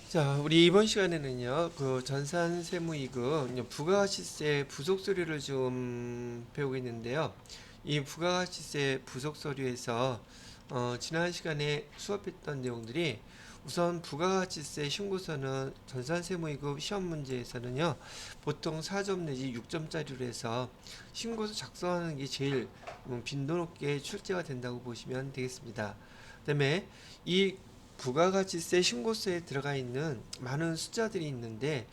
자, 우리 이번 시간에는요, 그 전산세무이익 부가가치세 부속서류를 좀 배우고 있는데요. 이 부가가치세 부속서류에서 지난 시간에 수업했던 내용들이 우선 부가가치세 신고서는 전산세무이익 시험 문제에서는요, 보통 4점 내지 6점짜리로 해서 신고서 작성하는 게 제일 빈도 높게 출제가 된다고 보시면 되겠습니다. 그다음에 이 부가가치세 신고서에 들어가 있는 많은 숫자들이 있는데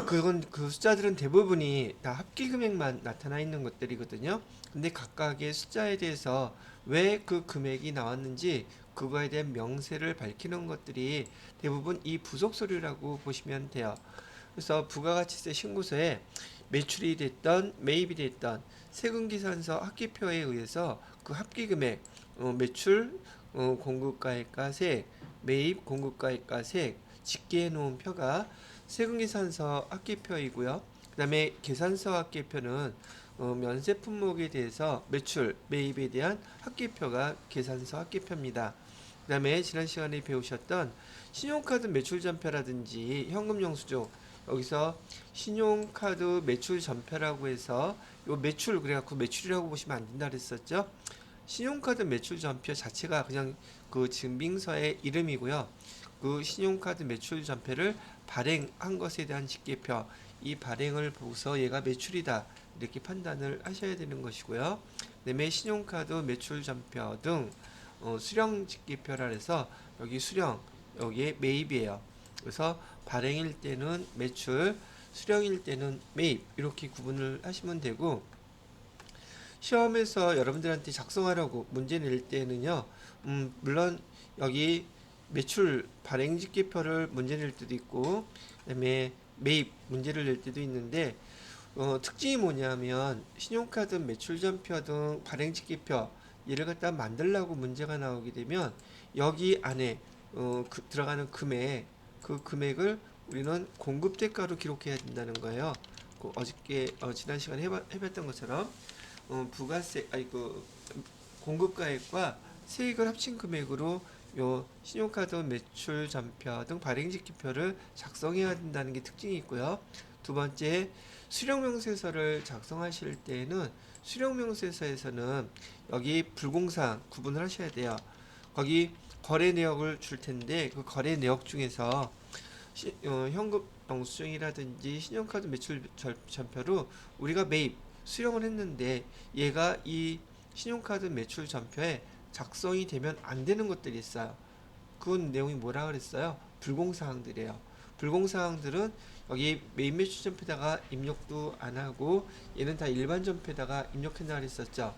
그건 그 숫자들은 대부분이 다 합계 금액만 나타나 있는 것들이거든요. 근데 각각의 숫자에 대해서 왜 그 금액이 나왔는지 그거에 대한 명세를 밝히는 것들이 대부분 이 부속 서류라고 보시면 돼요. 그래서 부가가치세 신고서에 매출이 됐던 매입이 됐던 세금계산서 합계표에 의해서 그 합계금액 매출 공급가액과 세액 매입 공급가액과 세액 집계해 놓은 표가 세금계산서 합계표이고요. 그 다음에 계산서 합계표는 면세 품목에 대해서 매출 매입에 대한 합계표가 계산서 합계표입니다. 그 다음에 지난 시간에 배우셨던 신용카드 매출 전표라든지 현금 영수증 여기서 신용카드 매출 전표라고 해서 요 매출 그래갖고 매출이라고 보시면 안 된다 그랬었죠. 신용카드 매출 전표 자체가 그냥 그 증빙서의 이름이고요. 그 신용카드 매출 전표를 발행한 것에 대한 집계표, 이 발행을 보고서 얘가 매출이다 이렇게 판단을 하셔야 되는 것이고요. 그다음에 신용카드 매출 전표 등 수령 집계표라 해서 여기 수령 여기에 매입이에요. 그래서 발행일 때는 매출, 수령일 때는 매입 이렇게 구분을 하시면 되고 시험에서 여러분들한테 작성하라고 문제 낼 때는요, 물론 여기 매출 발행 집계표를 문제 낼 때도 있고, 그다음에 매입 문제를 낼 때도 있는데, 특징이 뭐냐면 신용카드 매출 전표 등 발행 집계표 얘를 갖다 만들라고 문제가 나오게 되면 여기 안에 들어가는 금액 그 금액을 우리는 공급 대가로 기록해야 된다는 거예요. 그 어저께 지난 시간에 해봤던 것처럼 부가세 아니 그 공급가액과 세액을 합친 금액으로 요 신용카드 매출 전표 등 발행지키표를 작성해야 된다는 게 특징이 있고요. 두 번째 수령명세서를 작성하실 때에는 수령명세서에서는 여기 불공사항 구분을 하셔야 돼요. 거기 거래 내역을 줄 텐데 그 거래 내역 중에서 현금 영수증이라든지 신용카드 매출 전표로 우리가 매입 수령을 했는데 얘가 이 신용카드 매출 전표에 작성이 되면 안 되는 것들이 있어요. 그 내용이 뭐라 그랬어요? 불공사항들이에요. 불공사항들은 여기 매입 매출 전표에다가 입력도 안 하고 얘는 다 일반 전표에다가 입력한다 그랬었죠.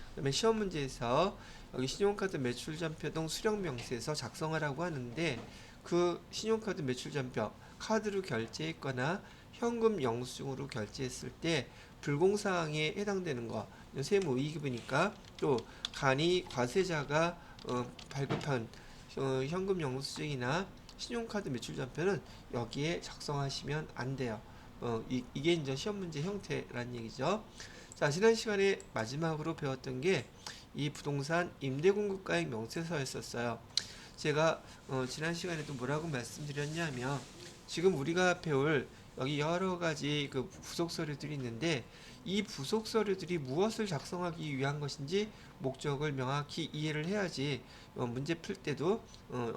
그다음에 시험 문제에서 여기 신용카드 매출 전표 등 수령 명세에서 작성하라고 하는데 그 신용카드 매출 전표 카드로 결제했거나 현금 영수증으로 결제했을 때 불공사항에 해당되는 거 세무이익이니까 또 간이 과세자가 발급한 현금 영수증이나 신용카드 매출 전표는 여기에 작성하시면 안 돼요. 이게 이제 시험 문제 형태란 얘기죠. 자, 지난 시간에 마지막으로 배웠던 게 이 부동산 임대공급가액 명세서였었어요. 제가 지난 시간에도 뭐라고 말씀드렸냐면 지금 우리가 배울 여기 여러 가지 그 부속 서류들이 있는데 이 부속 서류들이 무엇을 작성하기 위한 것인지 목적을 명확히 이해를 해야지 문제 풀 때도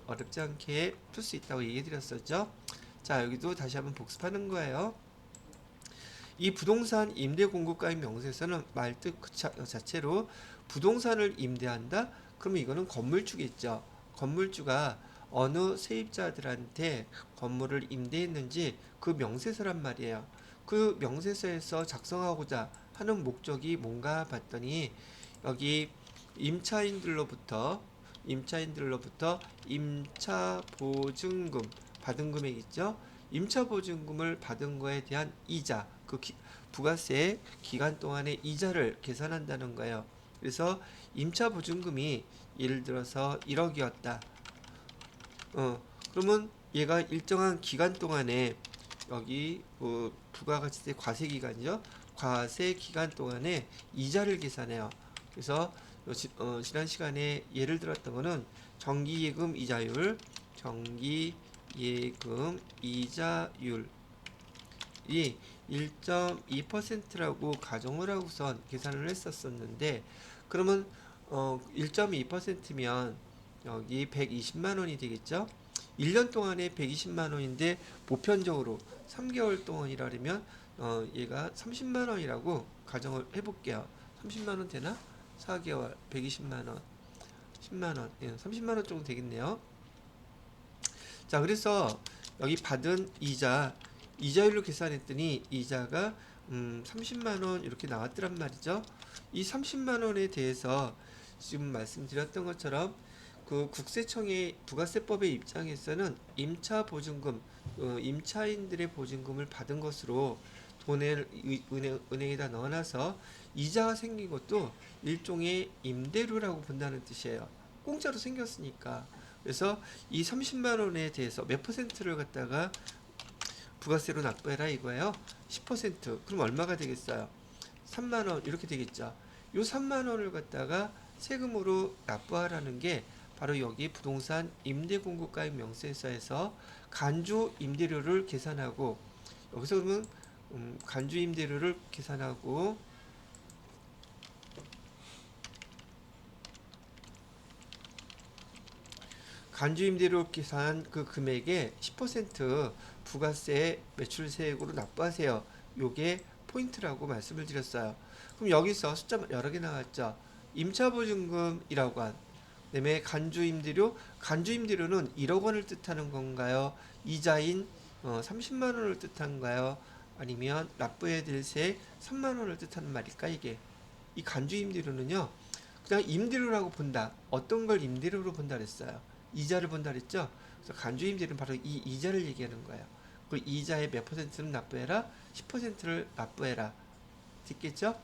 어렵지 않게 풀 수 있다고 얘기해 드렸었죠. 자, 여기도 다시 한번 복습하는 거예요. 이 부동산 임대 공급가액 명세서는 말뜻 그 자체로 부동산을 임대한다? 그러면 이거는 건물주겠죠. 건물주가 어느 세입자들한테 건물을 임대했는지 그 명세서란 말이에요. 그 명세서에서 작성하고자 하는 목적이 뭔가 봤더니 여기 임차인들로부터 임차 보증금 받은 금액 있죠? 임차 보증금을 받은 거에 대한 이자, 부가세 기간 동안의 이자를 계산한다는 거예요. 그래서 임차 보증금이 예를 들어서 1억이었다. 그러면 얘가 일정한 기간 동안에 여기 부가가치세 과세 기간이죠. 과세 기간 동안에 이자를 계산해요. 그래서 지난 시간에 예를 들었던 거는 정기예금 이자율, 정기예금 예금 이자율이 1.2%라고 가정을 하고선 계산을 했었었는데, 그러면 1.2%면 여기 120만 원이 되겠죠? 1년 동안에 120만 원인데 보편적으로 3개월 동안이라면 얘가 30만 원이라고 가정을 해볼게요. 30만 원 되나? 4개월 120만 원, 10만 원, 30만 원 정도 되겠네요. 자, 그래서 여기 받은 이자율로 계산했더니 이자가 30만 원 이렇게 나왔더란 말이죠. 이 30만 원에 대해서 지금 말씀드렸던 것처럼 그 국세청의 부가세법의 입장에서는 임차 보증금, 임차인들의 보증금을 받은 것으로 돈을 은행에다 넣어놔서 이자가 생긴 것도 일종의 임대료라고 본다는 뜻이에요. 공짜로 생겼으니까. 그래서 이 30만 원에 대해서 몇 퍼센트를 갖다가 부가세로 납부해라 이거예요. 10%. 그럼 얼마가 되겠어요? 3만 원 이렇게 되겠죠. 요 3만 원을 갖다가 세금으로 납부하라는 게 바로 여기 부동산 임대공급가액 명세서에서 간주 임대료를 계산하고, 여기서 그러면 간주 임대료를 계산하고 간주 임대료 계산 그 금액의 10% 부가세 매출세액으로 납부하세요. 요게 포인트라고 말씀을 드렸어요. 그럼 여기서 숫자 여러 개 나왔죠. 임차보증금이라고 한, 그다음에 간주임대료, 간주임대료는 1억 원을 뜻하는 건가요? 이자인 30만 원을 뜻한가요? 아니면 납부해야 될 세액 3만 원을 뜻하는 말일까 이게? 이 간주임대료는요, 그냥 임대료라고 본다. 어떤 걸 임대료로 본다 그랬어요? 이자를 본다 그랬죠? 그래서 간주임대료는 바로 이 이자를 얘기하는 거예요. 그 이자의 몇 퍼센트는 납부해라? 10%를 납부해라. 됐겠죠?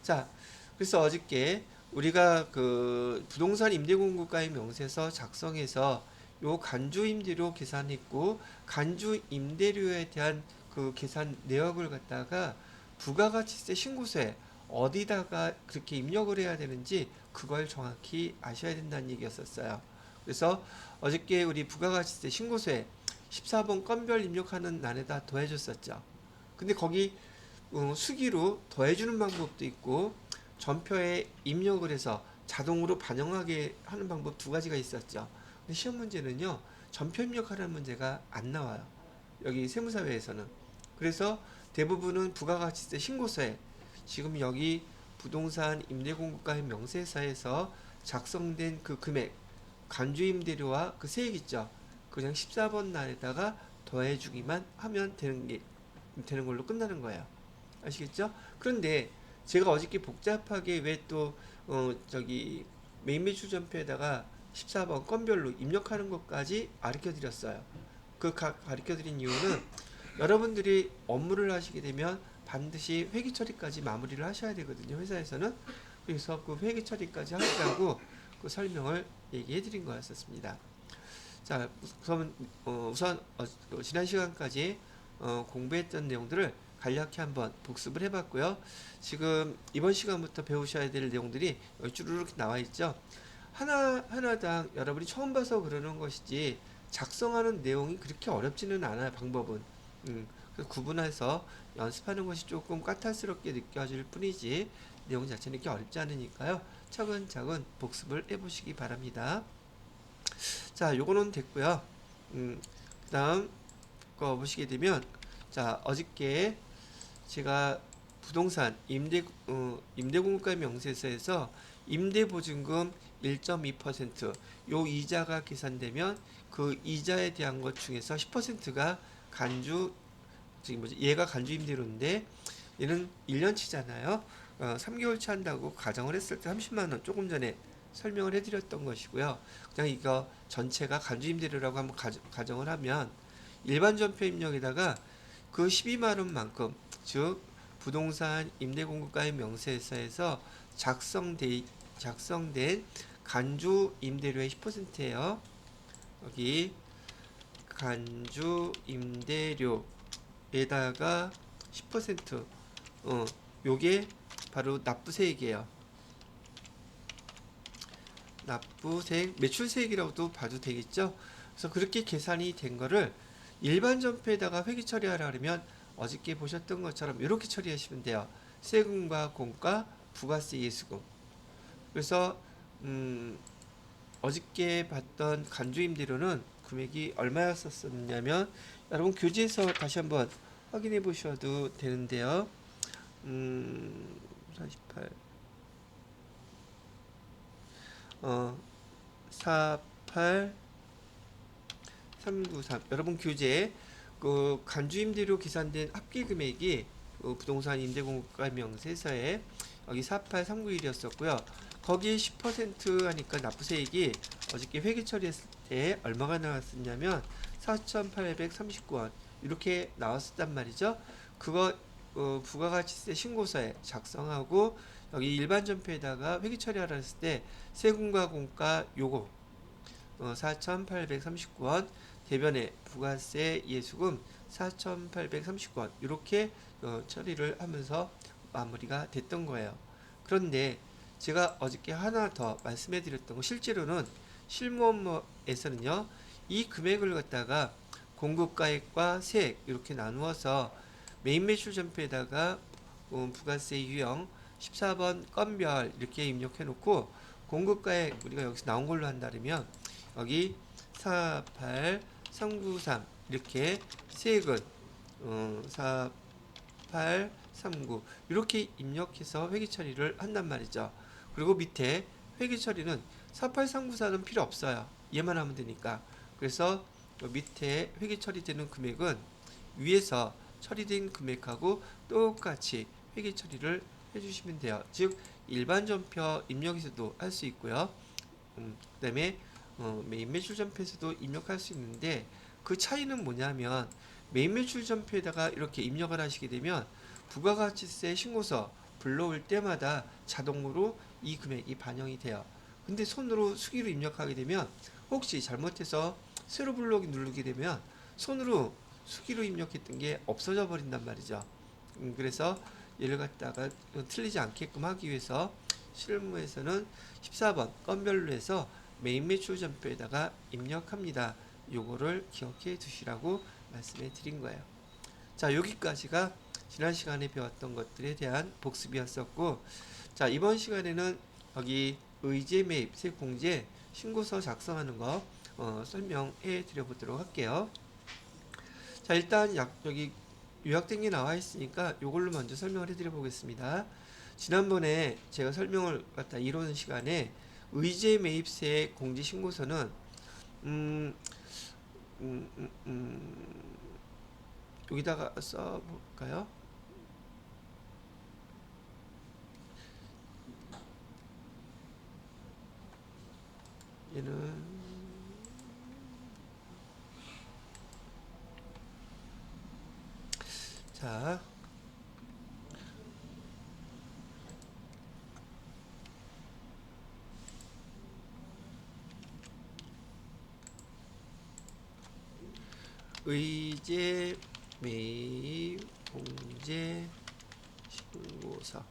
자, 그래서 어저께 우리가 그 부동산 임대공급가액 명세서 작성해서 요 간주임대료 계산했고, 간주임대료에 대한 그 계산 내역을 갖다가 부가가치세 신고서에 어디다가 그렇게 입력을 해야 되는지 그걸 정확히 아셔야 된다는 얘기였었어요. 그래서 어저께 우리 부가가치세 신고서에 14번 건별 입력하는欄에다 더해줬었죠. 근데 거기 수기로 더해주는 방법도 있고 전표에 입력을 해서 자동으로 반영하게 하는 방법 두 가지가 있었죠. 근데 시험 문제는요, 전표 입력하라는 문제가 안 나와요. 여기 세무사회에서는. 그래서 대부분은 부가가치세 신고서에 지금 여기 부동산 임대공급가액 명세서에서 작성된 그 금액, 간주임대료와 그 세액 있죠. 그냥 14번 난에다가 더해주기만 하면 되는 걸로 끝나는 거예요. 아시겠죠? 그런데 제가 어저께 복잡하게 왜 또 저기 메인 매출 전표에다가 14번 건별로 입력하는 것까지 가르쳐 드렸어요. 그 가르쳐 드린 이유는 여러분들이 업무를 하시게 되면 반드시 회계 처리까지 마무리를 하셔야 되거든요. 회사에서는. 그래서 그 회계 처리까지 하시라고 그 설명을 얘기해 드린 거였었습니다. 자, 그러면 우선 지난 시간까지 공부했던 내용들을 간략히 한번 복습을 해봤고요. 지금 이번 시간부터 배우셔야 될 내용들이 여기 쭈루룩 나와 있죠. 하나당 여러분이 처음 봐서 그러는 것이지 작성하는 내용이 그렇게 어렵지는 않아요. 방법은. 그래서 구분해서 연습하는 것이 조금 까탈스럽게 느껴질 뿐이지 내용 자체는 그렇게 어렵지 않으니까요. 차근차근 복습을 해보시기 바랍니다. 자, 요거는 됐고요. 그 다음 거 보시게 되면, 자, 어저께 제가 부동산 임대공급가액 명세서에서 임대보증금 1.2% 요 이자가 계산되면 그 이자에 대한 것 중에서 10%가 지금 얘가 간주임대료인데 얘는 1년치잖아요. 3개월치 한다고 가정을 했을 때 30만 원 조금 전에 설명을 해드렸던 것이고요. 그냥 이거 전체가 간주임대료라고 한번 가정을 하면 일반 전표 입력에다가 그 12만 원만큼, 즉 부동산 임대공급가액 명세서에서 작성된 간주 임대료의 10%예요. 여기 간주 임대료에다가 10%, 요게 바로 납부세액이에요. 납부세액, 매출세액이라고도 봐도 되겠죠. 그래서 그렇게 계산이 된 거를 일반 전표에다가 회계 처리하라 그러면 어저께 보셨던 것처럼 이렇게 처리하시면 돼요. 세금과 공과 부가세 예수금. 그래서 어저께 봤던 간주임대료는 금액이 얼마였었냐면 여러분 교재에서 다시 한번 확인해 보셔도 되는데요. 48 48 393 여러분 교재 그 간주임대료 계산된 합계 금액이 그 부동산 임대공급가 명세서에 여기 48391이었었고요. 거기에 10% 하니까 납부세액이 어저께 회계 처리했을 때 얼마가 나왔었냐면 4,839원 이렇게 나왔었단 말이죠. 그거 부가가치세 신고서에 작성하고 여기 일반 전표에다가 회계 처리하라 했을 때 세금과 공가 요거 4,839원 대변에 부가세 예수금 4,839원 이렇게 처리를 하면서 마무리가 됐던 거예요. 그런데 제가 어저께 하나 더 말씀해 드렸던 거 실제로는 실무업무에서는요 이 금액을 갖다가 공급가액과 세액 이렇게 나누어서 메인 매출 전표에다가 부가세 유형 14번 건별 이렇게 입력해 놓고 공급가액 우리가 여기서 나온 걸로 한다면 여기 48393 이렇게 세액은 4839 이렇게 입력해서 회계 처리를 한단 말이죠. 그리고 밑에 회계 처리는 48394는 필요 없어요. 얘만 하면 되니까. 그래서 밑에 회계 처리되는 금액은 위에서 처리된 금액하고 똑같이 회계 처리를 해주시면 돼요. 즉 일반 전표 입력에서도 할 수 있고요. 그 다음에 메인 매출 전표에서도 입력할 수 있는데 그 차이는 뭐냐면 메인 매출 전표에다가 이렇게 입력을 하시게 되면 부가가치세 신고서 불러올 때마다 자동으로 이 금액이 반영이 돼요. 근데 손으로 수기로 입력하게 되면 혹시 잘못해서 세로 불러오기 누르게 되면 손으로 수기로 입력했던 게 없어져 버린단 말이죠. 그래서 얘를 갖다가 틀리지 않게끔 하기 위해서 실무에서는 14번 건별로 해서 메인 매출 전표에다가 입력합니다. 요거를 기억해 두시라고 말씀해 드린 거예요. 자, 여기까지가 지난 시간에 배웠던 것들에 대한 복습이었었고, 자, 이번 시간에는 여기 의제 매입 세공제 신고서 작성하는 거 설명해 드려 보도록 할게요. 자, 일단 여기 요약된 게 나와 있으니까 요걸로 먼저 설명을 해 드려 보겠습니다. 지난번에 제가 설명을 갖다 이루는 시간에 의제 매입세 공제 신고서는 여기다가 써볼까요? 얘는 자 의제 매입 공제 신고서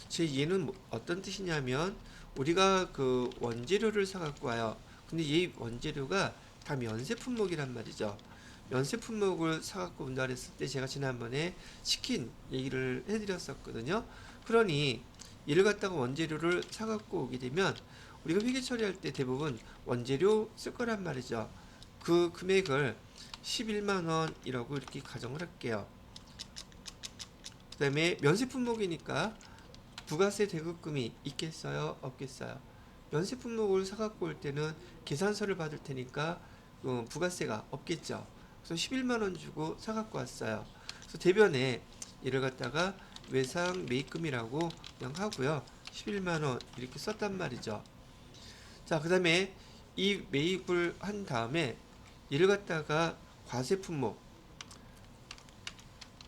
제 얘는 어떤 뜻이냐면 우리가 그 원재료를 사갖고 와요. 근데 이 원재료가 다 면세 품목이란 말이죠. 면세 품목을 사갖고 온다 그랬을 때 제가 지난번에 치킨 얘기를 해드렸었거든요. 그러니 이를 갖다가 원재료를 사갖고 오게 되면 우리가 회계 처리할 때 대부분 원재료 쓸 거란 말이죠. 그 금액을 11만원이라고 이렇게 가정을 할게요. 그 다음에 면세 품목이니까 부가세 대급금이 있겠어요? 없겠어요? 면세 품목을 사갖고 올 때는 계산서를 받을 테니까 부가세가 없겠죠. 그래서 11만원 주고 사갖고 왔어요. 그래서 대변에 이를 갖다가 외상 매입금이라고 그냥 하고요. 11만원 이렇게 썼단 말이죠. 자, 그 다음에 이 매입을 한 다음에 이를 갖다가 과세 품목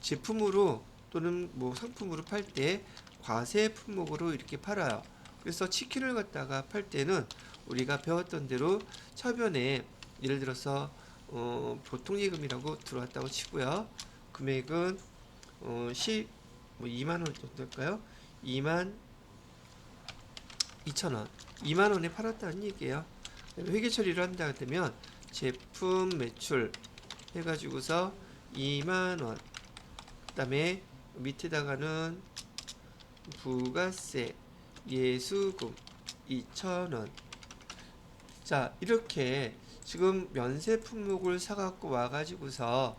제품으로 또는 뭐 상품으로 팔 때 과세 품목으로 이렇게 팔아요. 그래서 치킨을 갖다가 팔 때는 우리가 배웠던 대로 차변에 예를 들어서 보통 예금이라고 들어왔다고 치고요. 금액은 2만 원 정도 될까요? 2만 2천 원, 2만 원에 팔았다는 얘기예요. 회계 처리를 한다 그러면 제품 매출 해가지고서 2만원, 그 다음에 밑에다가는 부가세, 예수금 2,000원. 자, 이렇게 지금 면세 품목을 사갖고 와가지고서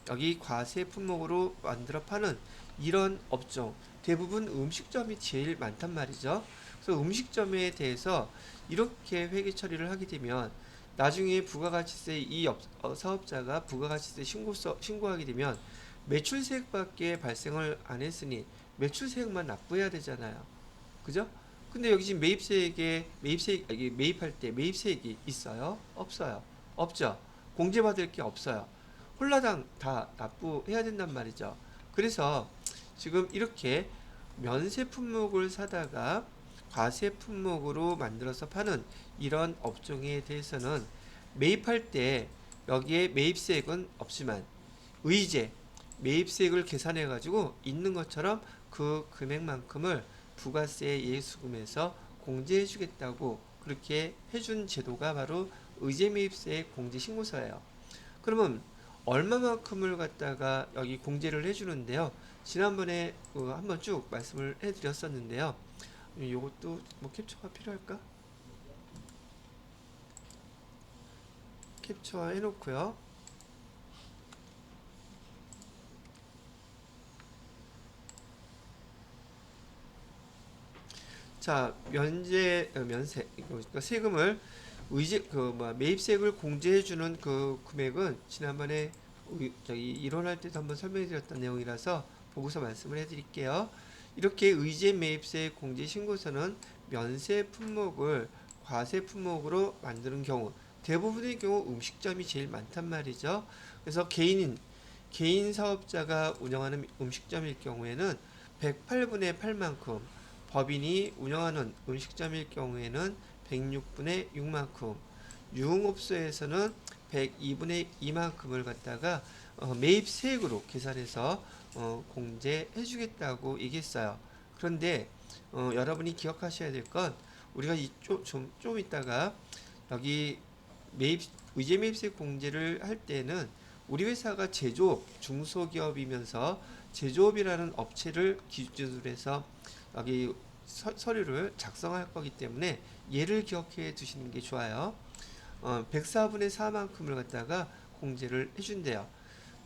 여기 과세 품목으로 만들어 파는 이런 업종, 대부분 음식점이 제일 많단 말이죠. 그래서 음식점에 대해서 이렇게 회계 처리를 하게 되면 나중에 부가가치세 사업자가 부가가치세 신고하게 되면 매출세액밖에 발생을 안 했으니 매출세액만 납부해야 되잖아요. 그죠? 근데 여기 지금 매입할 때 매입세액이 있어요? 없어요? 없죠? 공제받을 게 없어요. 홀라당 다 납부해야 된단 말이죠. 그래서 지금 이렇게 면세 품목을 사다가 과세 품목으로 만들어서 파는 이런 업종에 대해서는 매입할 때 여기에 매입세액은 없지만 의제, 매입세액을 계산해 가지고 있는 것처럼 그 금액만큼을 부가세 예수금에서 공제해 주겠다고 그렇게 해준 제도가 바로 의제매입세액 공제신고서예요. 그러면 얼마만큼을 갖다가 여기 공제를 해주는데요. 지난번에 한번 쭉 말씀을 해드렸었는데요. 이것도 뭐 캡처가 필요할까? 캡처 해놓고요. 자, 면세, 그러니까 세금을 매입세액을 공제해주는 그 금액은 지난번에 저기 이론할 때도 한번 설명해드렸던 내용이라서 보고서 말씀을 해드릴게요. 이렇게 의제 매입세액 공제 신고서는 면세 품목을 과세 품목으로 만드는 경우, 대부분의 경우 음식점이 제일 많단 말이죠. 그래서 개인 사업자가 운영하는 음식점일 경우에는 108분의 8만큼, 법인이 운영하는 음식점일 경우에는 106분의 6만큼, 유흥업소에서는 102분의 2만큼을 갖다가 매입세액으로 계산해서 공제해 주겠다고 얘기했어요. 그런데 여러분이 기억하셔야 될 건 우리가 좀 이따가 여기 의제 매입세액 공제를 할 때는 우리 회사가 제조업, 중소기업이면서 제조업이라는 업체를 기준으로 해서 여기 서류를 작성할 거기 때문에 얘를 기억해 두시는 게 좋아요. 104분의 4만큼을 갖다가 공제를 해준대요.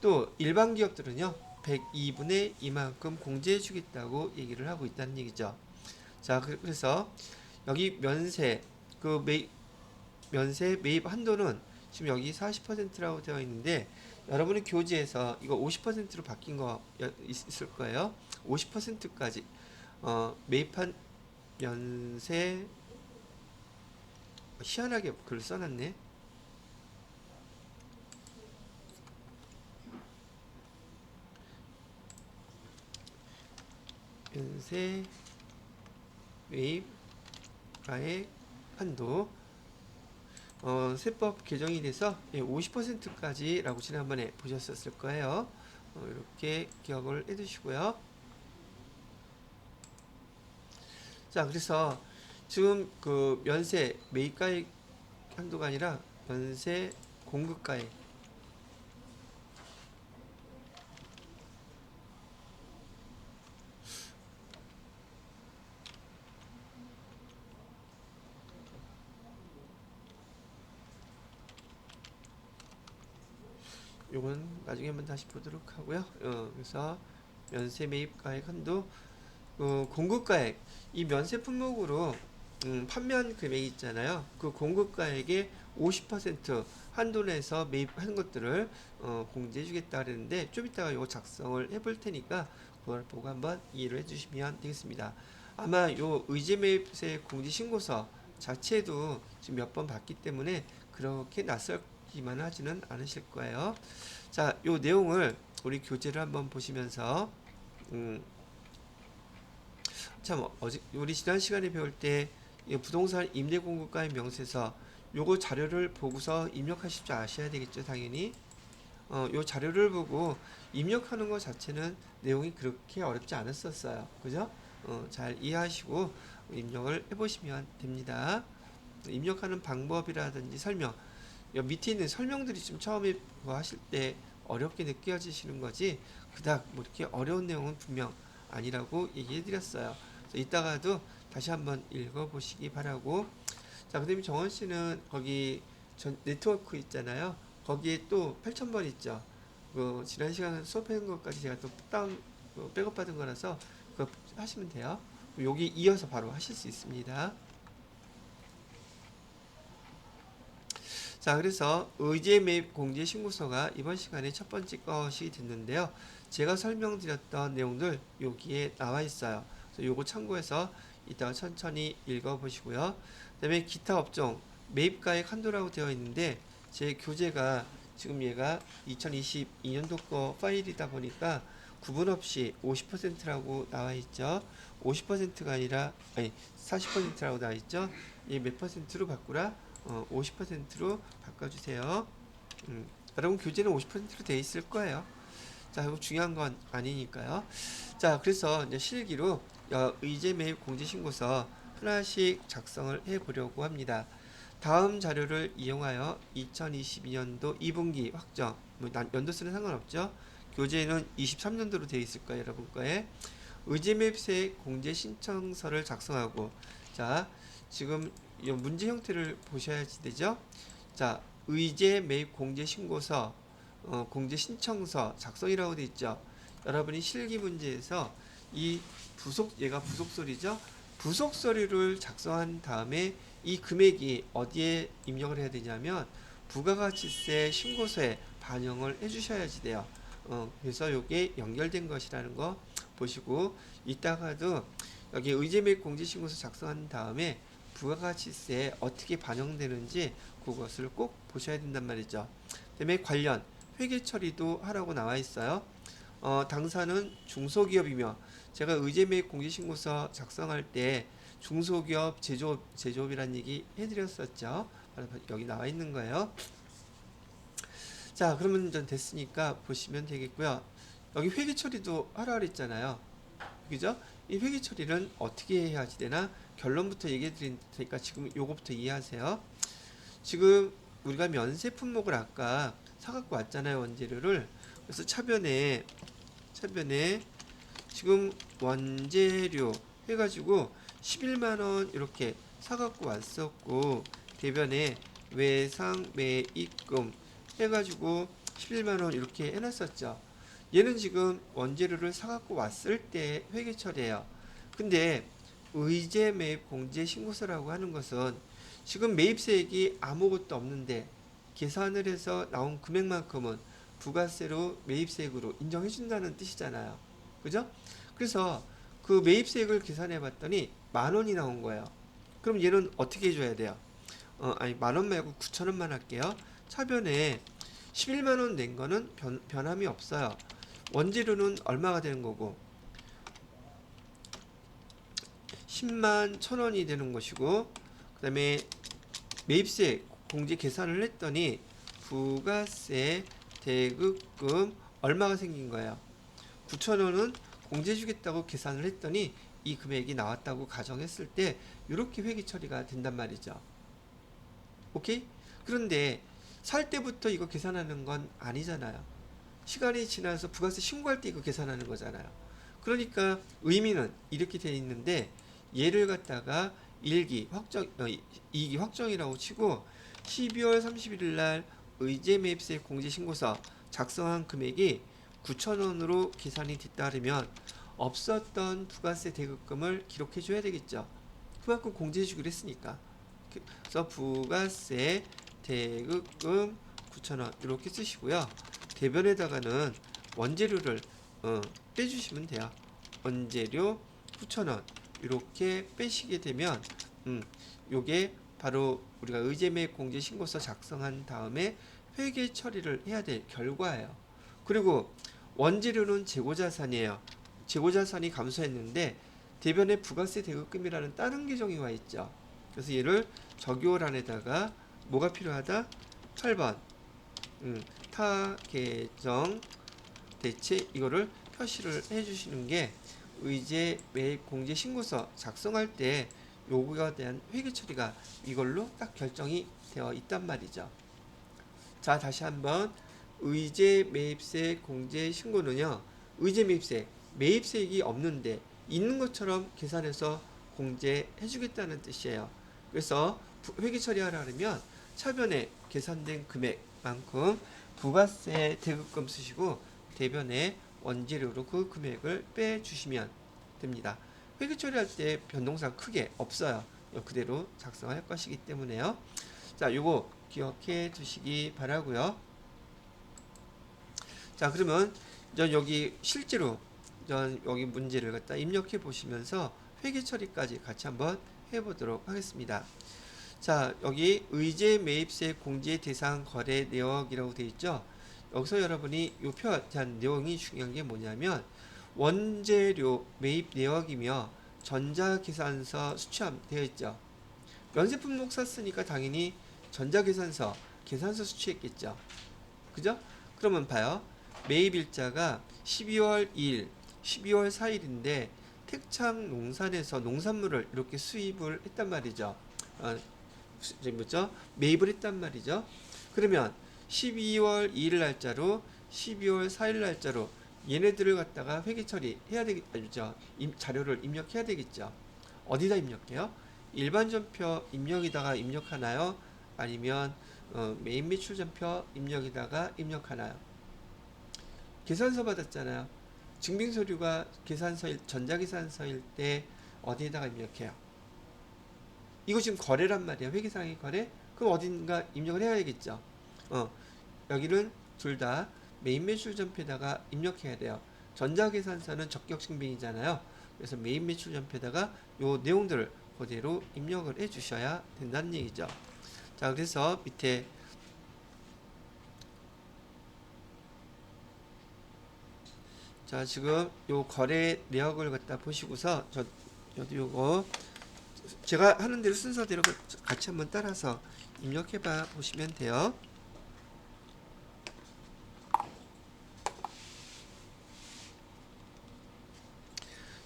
또 일반 기업들은요 102분의 2만큼 공제해 주겠다고 얘기를 하고 있다는 얘기죠. 자, 그래서 여기 면세 매입 한도는 지금 여기 40%라고 되어 있는데 여러분이 교재에서 이거 50%로 바뀐 거 있을 거예요. 50%까지 매입한 면세, 희한하게 글을 써놨네. 면세 매입 가액 한도 세법 개정이 돼서 50%까지라고 지난번에 보셨었을 거예요. 이렇게 기억을 해두시고요. 자, 그래서 지금 그 면세 매입가액 한도가 아니라 면세 공급가액, 요건 나중에 한번 다시 보도록 하고요. 그래서 면세 매입가액 한도, 공급가액, 이 면세 품목으로 판매한 금액이 있잖아요. 그 공급가액의 50% 한도 내에서 매입한 것들을 공제해 주겠다 그랬는데 좀 이따가 이거 작성을 해볼 테니까 그걸 보고 한번 이해를 해주시면 되겠습니다. 아마 요 의제 매입세 공제 신고서 자체도 지금 몇 번 봤기 때문에 그렇게 낯설기만 하지는 않으실 거예요. 자, 요 내용을 우리 교재를 한번 보시면서 참 우리 지난 시간에 배울 때 부동산 임대공급가의 명세서 요거 자료를 보고서 입력하실 줄 아셔야 되겠죠, 당연히. 요 자료를 보고 입력하는 것 자체는 내용이 그렇게 어렵지 않았었어요. 그죠? 잘 이해하시고 입력을 해보시면 됩니다. 입력하는 방법이라든지 설명, 여 밑에 있는 설명들이 좀 처음에 그거 하실 때 어렵게 느껴지시는 거지 그닥 뭐 이렇게 어려운 내용은 분명 아니라고 얘기해 드렸어요. 그래서 이따가도 다시 한번 읽어보시기 바라고. 자, 그다음에 정원 씨는 거기 네트워크 있잖아요. 거기에 또 8,000번 있죠. 그 지난 시간에 수업한 것까지 제가 또 백업 받은 거라서 그거 하시면 돼요. 여기 이어서 바로 하실 수 있습니다. 자, 그래서 의제 매입 공제 신고서가 이번 시간에 첫 번째 것이 됐는데요. 제가 설명드렸던 내용들 여기에 나와 있어요. 그래서 요거 참고해서 이따가 천천히 읽어보시고요. 그 다음에 기타 업종 매입가액 한도라고 되어 있는데 제 교재가 지금 얘가 2022년도 거 파일이다 보니까 구분 없이 50%라고 나와 있죠. 50%가 아니라 40%라고 나와 있죠. 얘 몇 퍼센트로 바꾸라? 50%로 바꿔주세요. 여러분 교재는 50%로 되어 있을 거예요. 자, 이거 중요한 건 아니니까요. 자, 그래서 이제 실기로 의제 매입 공제 신고서 하나씩 작성을 해 보려고 합니다. 다음 자료를 이용하여 2022년도 2분기 확정, 뭐 연도수는 상관없죠. 교재는 23년도로 되어 있을 거예요, 여러분 거에. 의제 매입세 공제 신청서를 작성하고, 자, 지금 이 문제 형태를 보셔야지 되죠. 자, 의제 매입 공제 신고서, 공제 신청서 작성이라고 되어 있죠. 여러분이 실기 문제에서 이 얘가 부속서리죠. 부속서리를 작성한 다음에 이 금액이 어디에 입력을 해야 되냐면 부가가치세 신고서에 반영을 해주셔야지 돼요. 그래서 이게 연결된 것이라는 거 보시고 이따가도 여기 의제매입 공제신고서 작성한 다음에 부가가치세에 어떻게 반영되는지 그것을 꼭 보셔야 된단 말이죠. 그다음에 관련 회계 처리도 하라고 나와 있어요. 당사는 중소기업이며 제가 의제매입 공제신고서 작성할 때 중소기업 제조업이라는 얘기 해드렸었죠. 여기 나와 있는 거예요. 자, 그러면 전 됐으니까 보시면 되겠고요. 여기 회계 처리도 하라 그랬잖아요. 그죠? 이 회계 처리는 어떻게 해야지 되나? 결론부터 얘기해 드릴 테니까 지금 요거부터 이해하세요. 지금 우리가 면세 품목을 아까 사갖고 왔잖아요, 원재료를. 그래서 차변에 지금 원재료 해가지고 11만원 이렇게 사갖고 왔었고, 대변에 외상 매입금 해가지고 11만원 이렇게 해놨었죠. 얘는 지금 원재료를 사갖고 왔을 때 회계 처리예요. 근데 의제 매입 공제 신고서라고 하는 것은 지금 매입세액이 아무것도 없는데 계산을 해서 나온 금액만큼은 부가세로 매입세액으로 인정해준다는 뜻이잖아요. 그죠? 그래서 그 매입세액을 계산해 봤더니 10,000원이 나온 거예요. 그럼 얘는 어떻게 해줘야 돼요? 아니 10,000원 말고 9,000원만 할게요. 차변에 11만원 낸 거는 변함이 없어요. 원재료는 얼마가 되는 거고 10만 1,000원이 되는 것이고, 그 다음에 매입세 공제 계산을 했더니 부가세 대급금 얼마가 생긴 거예요. 9,000원은 공제 주겠다고 계산을 했더니 이 금액이 나왔다고 가정했을 때 이렇게 회계 처리가 된단 말이죠. 오케이? 그런데 살 때부터 이거 계산하는 건 아니잖아요. 시간이 지나서 부가세 신고할 때 이거 계산하는 거잖아요. 그러니까 의미는 이렇게 되어 있는데 얘를 갖다가 1기 확정, 2기 확정이라고 치고 12월 31일 날 의제 매입세 공제 신고서 작성한 금액이 9,000원으로 계산이 뒤따르면 없었던 부가세 대급금을 기록해 줘야 되겠죠. 그만큼 공제해 주기로 했으니까. 그래서 부가세 대급금 9,000원 이렇게 쓰시고요. 대변에다가는 원재료를 빼주시면 돼요. 원재료 9,000원 이렇게 빼시게 되면 요게 바로 우리가 의제매입 공제 신고서 작성한 다음에 회계 처리를 해야 될 결과예요. 그리고 원재료는 재고자산이에요. 재고자산이 감소했는데 대변에 부가세 대급금이라는 다른 계정이 와 있죠. 그래서 얘를 적요란에다가 뭐가 필요하다? 8번 타 계정 대체 이거를 표시를 해주시는 게 의제 매입 공제 신고서 작성할 때 요구에 대한 회계 처리가 이걸로 딱 결정이 되어 있단 말이죠. 자, 다시 한번 의제 매입세 공제 신고는요. 의제 매입세, 매입세액이 없는데 있는 것처럼 계산해서 공제해 주겠다는 뜻이에요. 그래서 회계 처리하라 그러면 차변에 계산된 금액만큼 부가세 대급금 쓰시고 대변에 원재료로 그 금액을 빼주시면 됩니다. 회계 처리할 때 변동사항 크게 없어요. 그대로 작성할 것이기 때문에요. 자, 요거 기억해 두시기 바라고요. 자, 그러면 여기 실제로 여기 문제를 갖다 입력해 보시면서 회계 처리까지 같이 한번 해보도록 하겠습니다. 자, 여기 의제 매입세 공제 대상 거래 내역이라고 되어 있죠. 여기서 여러분이 이 표에 대한 내용이 중요한 게 뭐냐면 원재료 매입 내역이며 전자계산서 수취함 되어 있죠. 면세품목 샀으니까 당연히 전자계산서, 계산서 수취했겠죠. 그죠? 그러면 봐요. 매입일자가 12월 2일, 12월 4일인데 택창 농산에서 농산물을 이렇게 수입을 했단 말이죠. 뭐죠? 매입을 했단 말이죠. 그러면 12월 2일 날짜로 12월 4일 날짜로 얘네들을 갖다가 회계 처리해야 되겠죠. 자료를 입력해야 되겠죠. 어디다 입력해요? 일반 전표 입력에다가 입력하나요? 아니면 메인 매출 전표 입력에다가 입력하나요? 계산서 받았잖아요. 증빙서류가 계산서일, 전자계산서일 때 어디에다가 입력해요? 이거 지금 거래란 말이야. 회계상의 거래? 그럼 어딘가 입력을 해야겠죠. 여기는 둘 다 메인 매출 전표에다가 입력해야 돼요. 전자계산서는 적격 증빙이잖아요. 그래서 메인 매출 전표에다가 요 내용들을 그대로 입력을 해 주셔야 된다는 얘기죠. 자, 그래서 밑에 자, 지금 요 거래 내역을 갖다 보시고서 저도 요거 제가 하는 대로 순서대로 같이 한번 따라서 입력해 봐 보시면 돼요.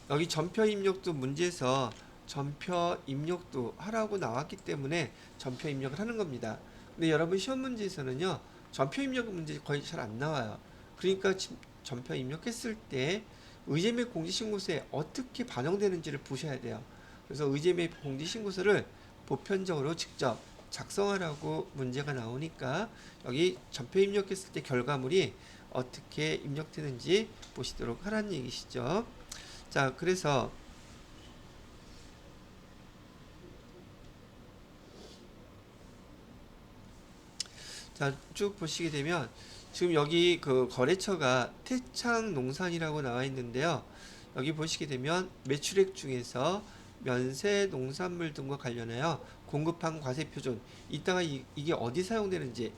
여기 전표 입력도 문제에서 전표 입력도 하라고 나왔기 때문에 전표 입력을 하는 겁니다. 근데 여러분 시험 문제에서는요, 전표 입력 문제 거의 잘 안 나와요. 그러니까 전표 입력했을 때 의제매입 공지신고서에 어떻게 반영되는지를 보셔야 돼요. 그래서 의제매입 공지신고서를 보편적으로 직접 작성하라고 문제가 나오니까 여기 전표 입력했을 때 결과물이 어떻게 입력되는지 보시도록 하라는 얘기시죠. 자, 그래서 자, 쭉 보시게 되면 지금 여기 그 거래처가 태창농산이라고 나와 있는데요. 여기 보시게 되면 매출액 중에서 면세 농산물 등과 관련하여 공급한 과세표준 이따가 이게 어디 사용되는지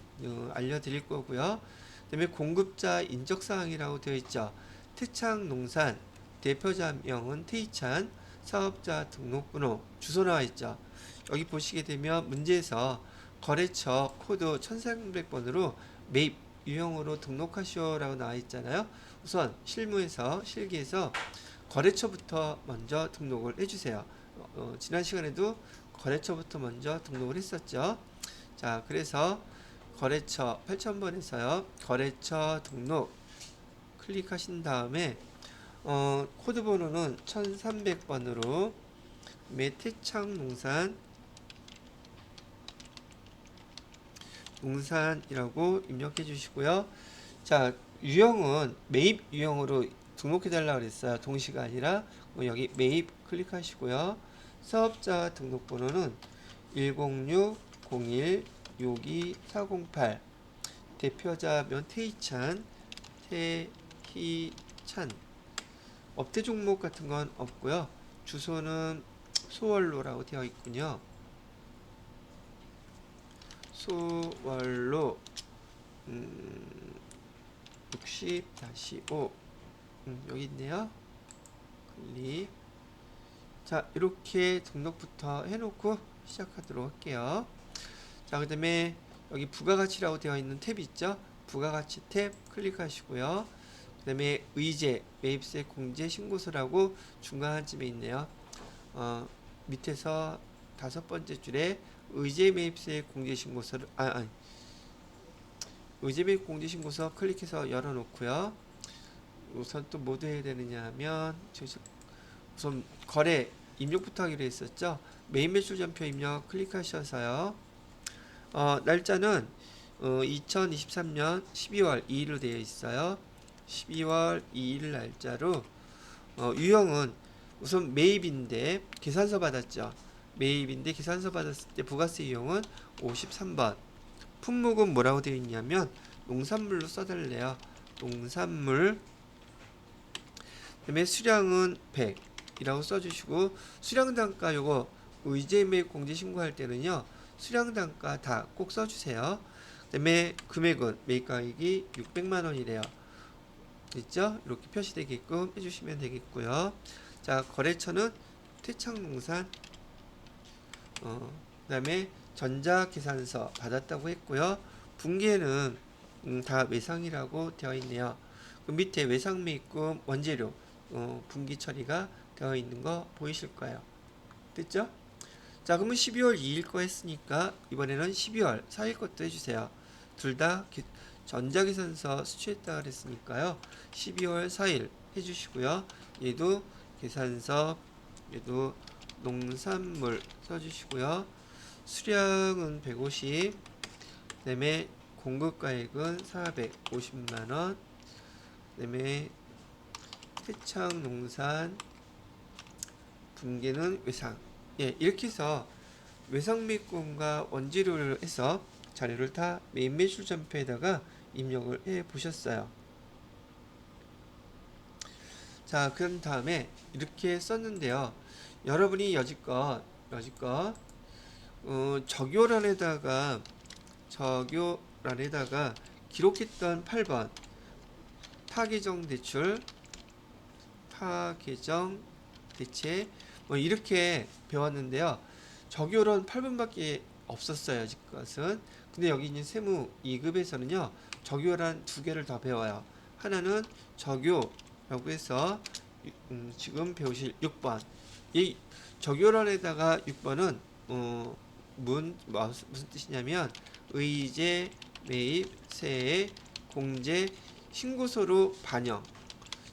알려드릴 거고요. 그다음에 공급자 인적사항이라고 되어 있죠. 태창농산 대표자명은 태이찬 사업자 등록번호 주소 나와 있죠. 여기 보시게 되면 문제에서 거래처 코드 1300번으로 매입 유형으로 등록하시오라고 나와 있잖아요. 우선 실기에서 거래처부터 먼저 등록을 해주세요. 지난 시간에도 거래처부터 먼저 등록을 했었죠. 자, 그래서 거래처 8000번에서요. 거래처 등록 클릭하신 다음에 코드 번호는 1300번으로 매태창 농산이라고 입력해 주시고요. 자, 유형은 매입 유형으로 등록해 달라고 그랬어요. 동시가 아니라 여기 매입 클릭하시고요. 사업자 등록번호는 106-01-62408 대표자면 태희찬 업태 종목 같은 건 없고요. 주소는 소월로라고 되어 있군요. 소월로 60-5 여기 있네요. 클릭. 자, 이렇게 등록부터 해놓고 시작하도록 할게요. 자, 그 다음에 여기 부가가치라고 되어 있는 탭 있죠? 부가가치 탭 클릭하시고요. 그 다음에 의제 매입세 공제 신고서라고 중간쯤에 있네요. 밑에서 5번째 줄에 의제 매입세 공제 신고서를 의제매입 공제신고서 클릭해서 열어놓고요. 우선 또 뭐 해야 되느냐 하면 우선 거래 입력부터 하기로 했었죠. 메인 매출전표 입력 클릭하셔서요. 날짜는 2023년 12월 2일로 되어 있어요. 12월 2일 날짜로 유형은 우선 매입인데 계산서 받았죠. 매입인데 계산서 받았을 때 부가세 유형은 53번. 품목은 뭐라고 되어 있냐면 농산물로 써달래요. 농산물. 그다음에 수량은 100이라고 써주시고 수량단가 요거 의제매입 공제 신고할 때는요. 수량단가 다 꼭 써주세요. 그다음에 금액은 매입가액이 600만 원이래요. 됐죠? 이렇게 표시되게끔 해주시면 되겠고요. 자, 거래처는 태창농산. 그다음에 전자계산서 받았다고 했고요. 분기에는 다 외상이라고 되어 있네요. 그 밑에 외상매입금 원재료 분기 처리가 되어 있는 거 보이실 거예요. 됐죠? 자, 그러면 12월 2일 거 했으니까 이번에는 12월 4일 것도 해주세요. 둘 다 전자계산서 수취했다 그랬으니까요. 12월 4일 해주시고요. 얘도 계산서, 얘도 농산물 써주시고요. 수량은 150, 그다음에 공급가액은 450만원, 그다음에 태창농산 분기는 외상. 예, 이렇게 해서 외상매입금과 원재료를 해서 자료를 다 메인 매출전표에다가 입력을 해 보셨어요. 자, 그런 다음에 이렇게 썼는데요. 여러분이 여지껏 적요란에다가 기록했던 8번 타계정 대체 뭐 이렇게 배웠는데요. 적요란 8번밖에 없었어요. 아직까지는. 근데 여기 있는 세무 2급에서는요. 적요란 2개를 더 배워요. 하나는 적요라고 해서 지금 배우실 6번. 이 적요란에다가 6번은 무슨 뜻이냐면 의제, 매입, 세액, 공제, 신고서로 반영.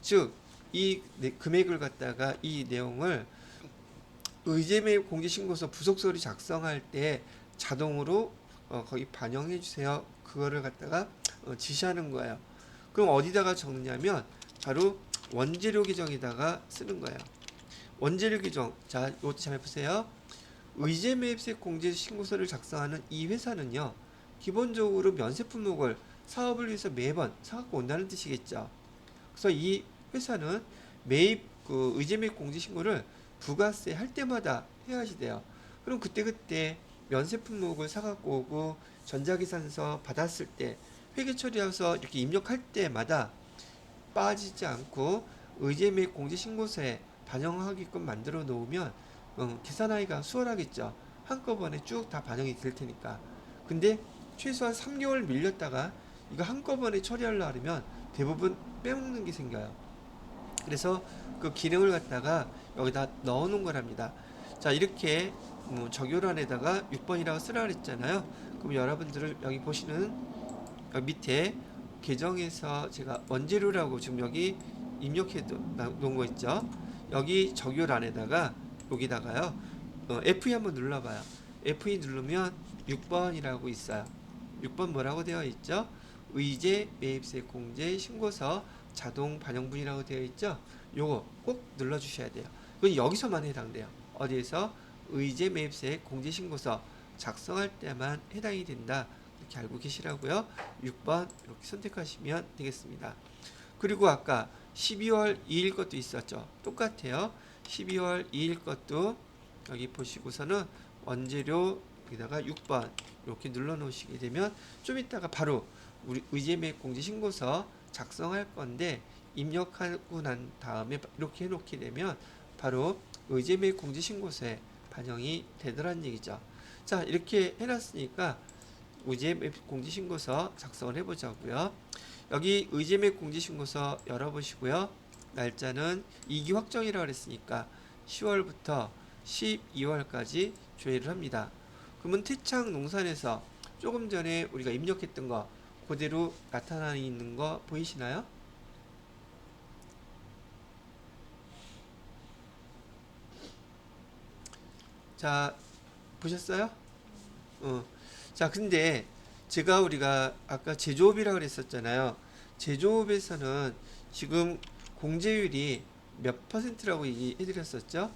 즉 이 금액을 갖다가 이 내용을 의제매입 공제신고서 부속서류 작성할 때 자동으로 거기 반영해 주세요. 그거를 갖다가 지시하는 거예요. 그럼 어디다가 적느냐면 바로 원재료 규정에다가 쓰는 거예요. 원재료 규정. 자, 이것도 잘 보세요. 의제매입세 공제신고서를 작성하는 이 회사는요. 기본적으로 면세 품목을 사업을 위해서 매번 사갖고 온다는 뜻이겠죠. 그래서 이 회사는 매입 의제매입 공제신고를 부가세 할 때마다 해야지 돼요. 그럼 그때 면세 품목을 사갖고 오고 전자계산서 받았을 때 회계 처리해서 이렇게 입력할 때마다 빠지지 않고 의제매입 공제신고서에 반영하게끔 만들어 놓으면 계산하기가 수월하겠죠. 한꺼번에 쭉 다 반영이 될 테니까. 근데 최소한 3개월 밀렸다가 이거 한꺼번에 처리하려고 하면 대부분 빼먹는 게 생겨요. 그래서 그 기능을 갖다가 여기다 넣어 놓은 거랍니다. 자, 이렇게 적요란에다가 6번이라고 쓰라 그랬잖아요. 그럼 여러분들을 여기 보시는 여기 밑에 계정에서 제가 원재료라고 지금 여기 입력해 놓은 거 있죠. 여기 적요란에다가 여기다가요. F2 한번 눌러봐요. F2 누르면 6번이라고 있어요. 6번 뭐라고 되어 있죠? 의제 매입세 공제 신고서 자동 반영분이라고 되어 있죠? 요거 꼭 눌러주셔야 돼요. 이건 여기서만 해당돼요. 어디에서? 의제 매입세 공제 신고서 작성할 때만 해당이 된다. 이렇게 알고 계시라고요. 6번 이렇게 선택하시면 되겠습니다. 그리고 아까 12월 2일 것도 있었죠. 똑같아요. 12월 2일 것도 여기 보시고서는 원재료 여기다가 6번 이렇게 눌러 놓으시게 되면 좀 이따가 바로 우리 의제매입 공제 신고서 작성할 건데 입력하고 난 다음에 이렇게 해놓게 되면 바로 의제매입 공제 신고서에 반영이 되더란 얘기죠. 자, 이렇게 해놨으니까 의제매입 공제 신고서 작성을 해보자고요. 여기 의제매입 공제 신고서 열어보시고요. 날짜는 2기 확정이라고 그랬으니까 10월부터 12월까지 조회를 합니다. 그러면 태창 농산에서 조금 전에 우리가 입력했던 거 그대로 나타나 있는 거 보이시나요? 자, 보셨어요? 어. 자, 근데 우리가 아까 제조업이라고 그랬었잖아요. 제조업에서는 지금 공제율이 몇 퍼센트라고 얘기해드렸었죠?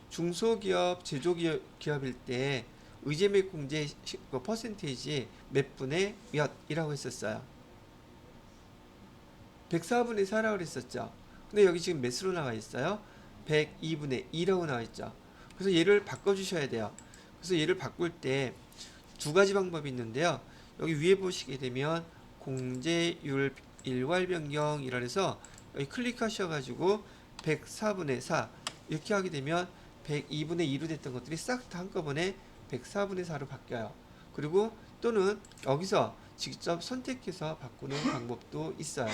중소기업, 제조기업일 때 의제매 공제 그 퍼센테이지 몇 분의 몇이라고 했었어요. 104분의 4라고 그랬었죠. 근데 여기 지금 몇으로 나와 있어요? 102분의 2라고 나와 있죠. 그래서 얘를 바꿔주셔야 돼요. 그래서 얘를 바꿀 때 두 가지 방법이 있는데요. 여기 위에 보시게 되면 공제율 일괄 변경이라 해서 여기 클릭하셔가지고 104분의 4 이렇게 하게 되면 102분의 2로 됐던 것들이 싹 다 한꺼번에 104분의 4로 바뀌어요. 그리고 또는 여기서 직접 선택해서 바꾸는 방법도 있어요.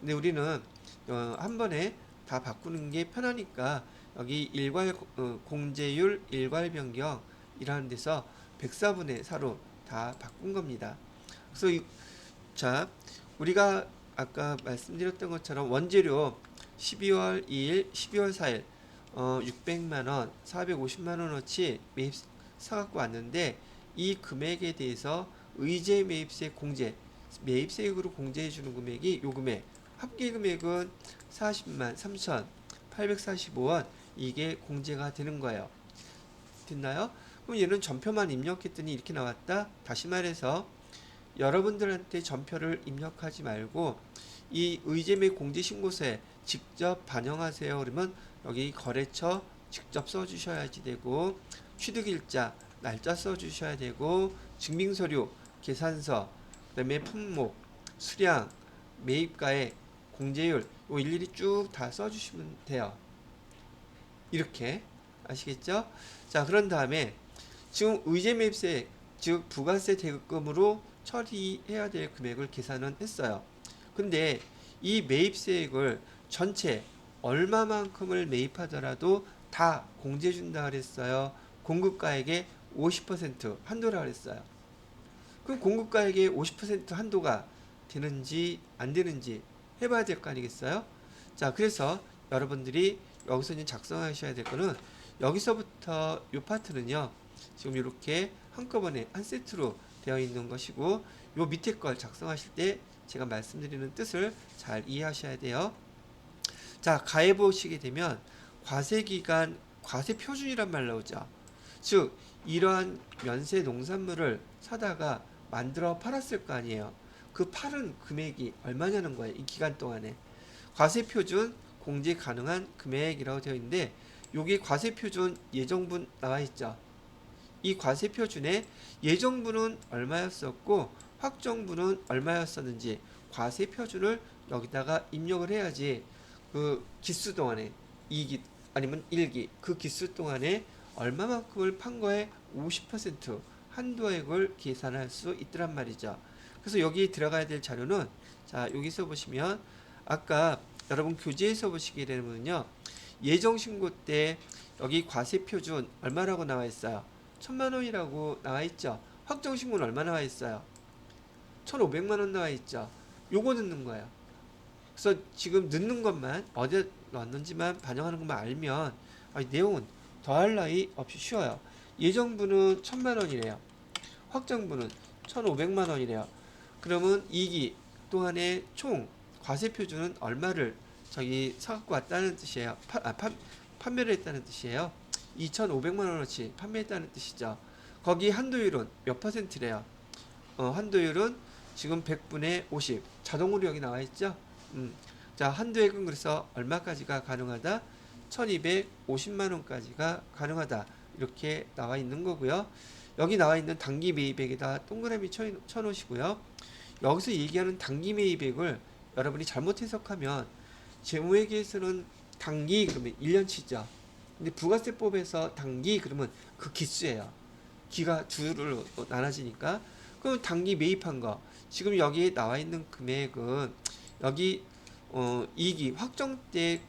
근데 우리는 한 번에 다 바꾸는 게 편하니까 여기 공제율 일괄 변경이라는 데서 104분의 4로 다 바꾼 겁니다. 그래서 자, 우리가 아까 말씀드렸던 것처럼 원재료 12월 2일, 12월 4일 600만 원, 450만 원어치 매입 사갖고 왔는데 이 금액에 대해서 의제 매입세 공제, 매입세액으로 공제해 주는 금액이 요 금액, 합계 금액은 40만 3,845원 이게 공제가 되는 거예요. 됐나요? 그럼 얘는 전표만 입력했더니 이렇게 나왔다. 다시 말해서 여러분들한테 전표를 입력하지 말고 이 의제매 공제신고서에 직접 반영하세요. 그러면 여기 거래처 직접 써주셔야지 되고 취득일자 날짜 써주셔야 되고 증빙서류 계산서 그다음에 품목 수량 매입가액 공제율 요 일일이 쭉 다 써주시면 돼요. 이렇게 아시겠죠? 자, 그런 다음에 지금 의제매입세 즉 부가세 대금으로 처리해야 될 금액을 계산은 했어요. 근데 이 매입세액을 전체 얼마만큼을 매입하더라도 다 공제해 준다 그랬어요. 공급가액의 50% 한도라 그랬어요. 그럼 공급가액의 50% 한도가 되는지 안 되는지 해봐야 될 거 아니겠어요? 자, 그래서 여러분들이 여기서 이제 작성하셔야 될 거는 여기서부터 이 파트는요. 지금 이렇게 한꺼번에 한 세트로 되어 있는 것이고 요 밑에 걸 작성하실 때 제가 말씀드리는 뜻을 잘 이해하셔야 돼요. 자, 가해 보시게 되면 과세기간 과세표준이란 말 나오죠. 즉 이러한 면세 농산물을 사다가 만들어 팔았을 거 아니에요. 그 팔은 금액이 얼마냐는 거예요. 이 기간 동안에. 과세표준 공제 가능한 금액이라고 되어 있는데 여기 과세표준 예정분 나와 있죠. 이 과세표준에 예정분은 얼마였었고 확정분은 얼마였었는지 과세표준을 여기다가 입력을 해야지 그 기수 동안에 2기 아니면 1기 그 기수 동안에 얼마만큼을 판 거에 50% 한도액을 계산할 수 있더란 말이죠. 그래서 여기 들어가야 될 자료는 자 여기서 보시면 아까 여러분 교재에서 보시게 되면요 예정신고 때 여기 과세표준 얼마라고 나와 있어요? 1,000만원이라고 나와 있죠. 확정신고는 얼마 나와 있어요? 1,500만원 나와 있죠. 요거 넣는 거예요. 그래서 지금 넣는 것만 어디 넣었는지만 반영하는 것만 알면 내용은 더할 나위 없이 쉬워요. 예정분은 1,000만원이래요. 확정분은 1,500만원이래요. 그러면 2기 동안에 총 과세표준은 얼마를 저기 사갖고 왔다는 뜻이에요. 판매를 했다는 뜻이에요. 2,500만원어치 판매했다는 뜻이죠. 거기 한도율은 몇 퍼센트래요? 한도율은 지금 100분의 50 자동으로 여기 나와 있죠. 자, 한도액은 그래서 얼마까지가 가능하다? 1,250만원까지가 가능하다. 이렇게 나와 있는 거고요. 여기 나와 있는 단기 매입액에다 동그라미 쳐놓으시고요. 여기서 얘기하는 단기 매입액을 여러분이 잘못 해석하면 재무회계에서는 단기 그러면 1년치죠. 근데 부가세법에서 단기 그러면 그 기수예요. 기가 주로 나눠지니까. 그럼 단기 매입한 거 지금 여기 나와 있는 금액은 여기 2기 확정 때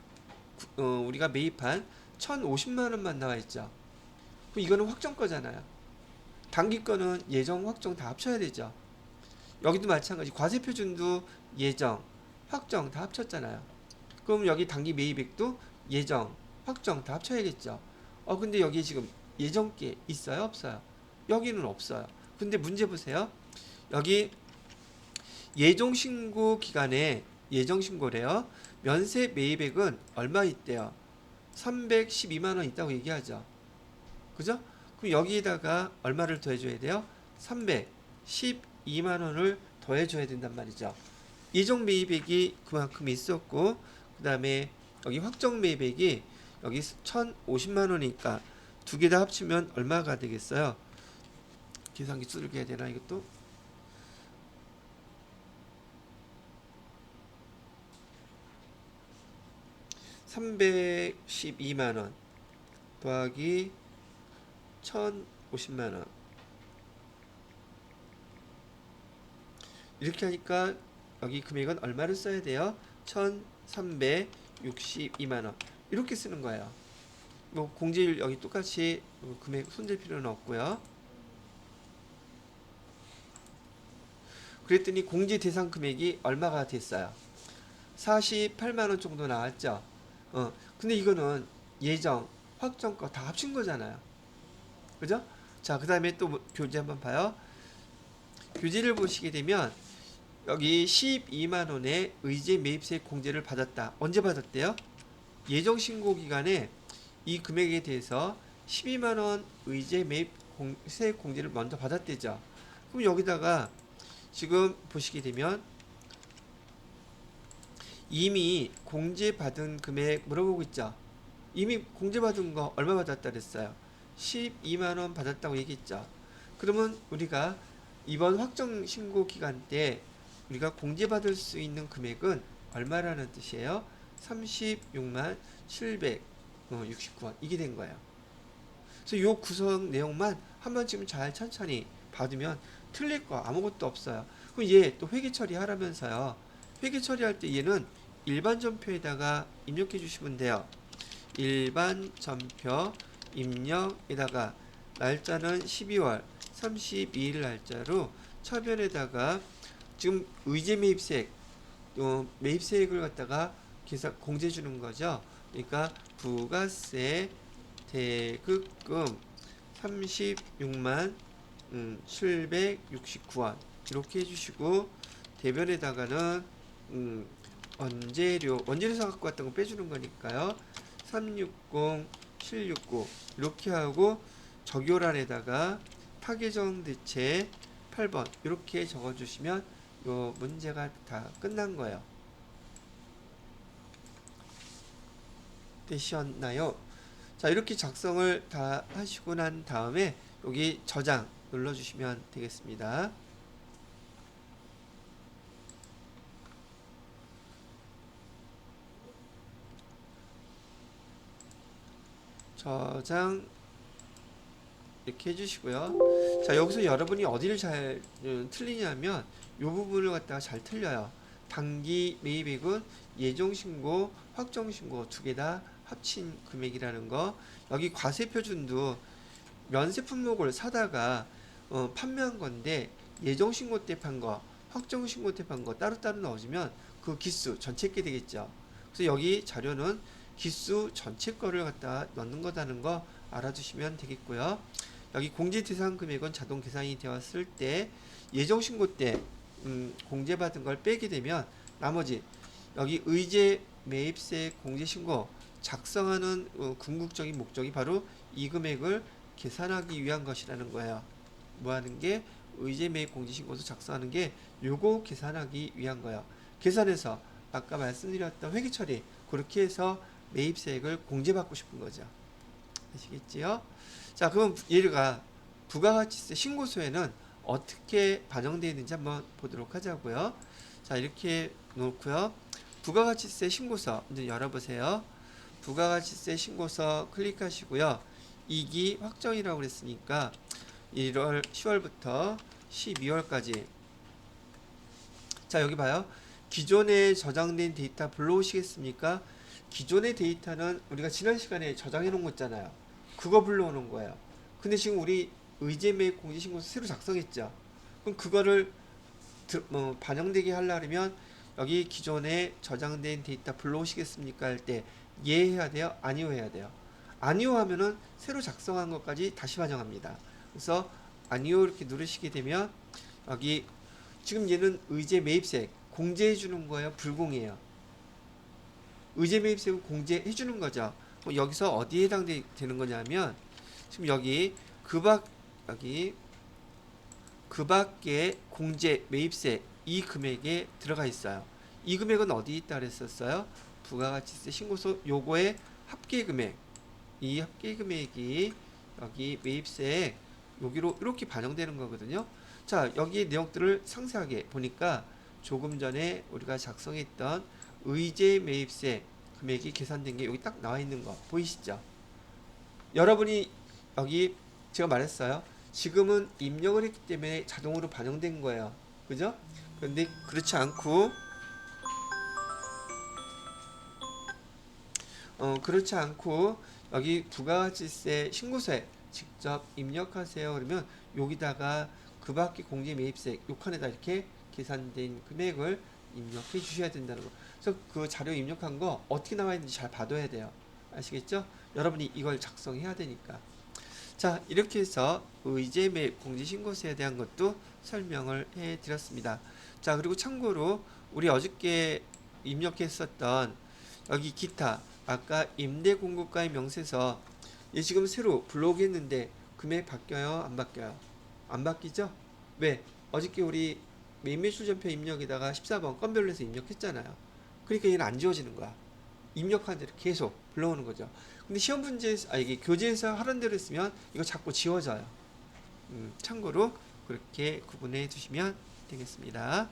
우리가 매입한 1,050만 원만 나와 있죠. 그럼 이거는 확정 거잖아요. 단기 거는 예정 확정 다 합쳐야 되죠. 여기도 마찬가지. 과세표준도 예정, 확정 다 합쳤잖아요. 그럼 여기 당기 매입액도 예정, 확정 다 합쳐야겠죠. 근데 여기 지금 예정께 있어요? 없어요? 여기는 없어요. 근데 문제 보세요. 여기 예정신고 기간에 예정신고래요. 면세 매입액은 얼마 있대요? 312만원 있다고 얘기하죠. 그죠? 그럼 여기에다가 얼마를 더해줘야 돼요? 312만원을 더해줘야 된단 말이죠. 예정 매입액이 그만큼 있었고, 그 다음에 여기 확정 매입액이 여기 1,050만원이니까 두 개 다 합치면 얼마가 되겠어요? 계산기 두들겨 해야 되나 이것도? 312만원 더하기 1,050만원 이렇게 하니까 여기 금액은 얼마를 써야 돼요? 1,362만원 이렇게 쓰는 거예요. 뭐 공제율 여기 똑같이 금액 손댈 필요는 없고요. 그랬더니 공제 대상 금액이 얼마가 됐어요? 48만원 정도 나왔죠. 근데 이거는 예정, 확정 거 다 합친 거잖아요. 그죠? 자, 그 다음에 또 교재 한번 봐요. 교재를 보시게 되면 여기 12만원의 의제 매입세 공제를 받았다. 언제 받았대요? 예정 신고 기간에 이 금액에 대해서 12만원 의제 매입 세 공제를 먼저 받았대죠. 그럼 여기다가 지금 보시게 되면 이미 공제받은 금액 물어보고 있죠. 이미 공제받은 거 얼마 받았다 그랬어요? 12만원 받았다고 얘기했죠. 그러면 우리가 이번 확정 신고 기간 때 우리가 공제받을 수 있는 금액은 얼마라는 뜻이에요? 36만 769원 이게 된 거예요. 그래서 요 구성 내용만 한번 지금 잘 천천히 받으면 틀릴 거 아무것도 없어요. 그럼 얘 또 회계 처리하라면서요. 회계 처리할 때 얘는 일반 전표에다가 입력해 주시면 돼요. 일반 전표 입력에다가 날짜는 12월 32일 날짜로 처변에다가 지금 의제 매입세액 매입세액을 갖다가 계산 공제 주는 거죠. 그러니까 부가세 대급금 36만 769원 이렇게 해주시고 대변에다가는 원재료 사갖고 왔던 거 빼주는 거니까요. 360 769 이렇게 하고 적요란에다가 타계정 대체 8번 이렇게 적어주시면 요 문제가 다 끝난 거예요. 되셨나요? 자, 이렇게 작성을 다 하시고 난 다음에 여기 저장 눌러주시면 되겠습니다. 저장 이렇게 해주시고요. 자, 여기서 여러분이 어디를 잘 틀리냐면 이 부분을 갖다가 잘 틀려요. 단기 매입액은 예정신고, 확정신고 두 개 다 합친 금액이라는 거. 여기 과세표준도 면세 품목을 사다가 판매한 건데 예정신고 때 판 거, 확정신고 때 판 거 따로따로 넣어주면 그 기수 전체 게 되겠죠. 그래서 여기 자료는 기수 전체 거를 갖다 넣는 거다는 거 알아두시면 되겠고요. 여기 공제 대상 금액은 자동 계산이 되었을 때 예정 신고 때 공제받은 걸 빼게 되면 나머지 여기 의제 매입세 공제 신고 작성하는 궁극적인 목적이 바로 이 금액을 계산하기 위한 것이라는 거예요. 뭐 하는 게 의제 매입 공제 신고서 작성하는 게 요거 계산하기 위한 거예요. 계산해서 아까 말씀드렸던 회계 처리 그렇게 해서 매입세액을 공제받고 싶은 거죠. 아시겠지요? 자, 그럼 얘가 부가가치세 신고서에는 어떻게 반영되어 있는지 한번 보도록 하자고요. 자, 이렇게 놓고요. 부가가치세 신고서 이제 열어보세요. 부가가치세 신고서 클릭하시고요. 2기 확정이라고 그랬으니까 1월 10월부터 12월까지 자, 여기 봐요. 기존에 저장된 데이터 불러오시겠습니까? 기존의 데이터는 우리가 지난 시간에 저장해 놓은 거 있잖아요. 그거 불러오는 거예요. 근데 지금 우리 의제 매입 공제 신고서 새로 작성했죠. 그럼 그거를 반영되게 하려면 여기 기존에 저장된 데이터 불러오시겠습니까 할 때 예 해야 돼요? 아니요 해야 돼요? 아니요 하면은 새로 작성한 것까지 다시 반영합니다. 그래서 아니요 이렇게 누르시게 되면 여기 지금 얘는 의제 매입색 공제해 주는 거예요? 불공이에요? 의제 매입색은 공제해 주는 거죠. 여기서 어디에 해당되는 거냐면 지금 여기 여기 그 밖에 공제 매입세 이 금액에 들어가 있어요. 이 금액은 어디 있다 그랬었어요? 부가가치세 신고서 요거의 합계 금액, 이 합계 금액이 여기 매입세에 여기로 이렇게 반영되는 거거든요. 자, 여기 내용들을 상세하게 보니까 조금 전에 우리가 작성했던 의제 매입세 금액이 계산된 게 여기 딱 나와 있는 거 보이시죠? 여러분이 여기 제가 말했어요. 지금은 입력을 했기 때문에 자동으로 반영된 거예요. 그죠? 그런데 그렇지 않고 여기 부가가치세 신고서에 직접 입력하세요. 그러면 여기다가 그 밖에 공제 매입세 요 칸에다 이렇게 계산된 금액을 입력해 주셔야 된다는 거. 그래서 그 자료 입력한 거 어떻게 나와 있는지 잘 봐둬야 돼요. 아시겠죠? 여러분이 이걸 작성해야 되니까. 자, 이렇게 해서 의제 매입 공제신고서에 대한 것도 설명을 해 드렸습니다. 자, 그리고 참고로 우리 어저께 입력했었던 여기 기타 아까 임대공고가의 명세서 얘 지금 새로 블로그 했는데 금액 바뀌어요? 안 바뀌어요? 안 바뀌죠? 왜? 어저께 우리 매입매출전표 입력에다가 14번 건별로 해서 입력했잖아요. 그러니까 얘는 안 지워지는 거야. 입력한 대로 계속 불러오는 거죠. 근데 시험 문제에서, 이게 교재에서 하는 대로 했으면 이거 자꾸 지워져요. 참고로 그렇게 구분해 두시면 되겠습니다.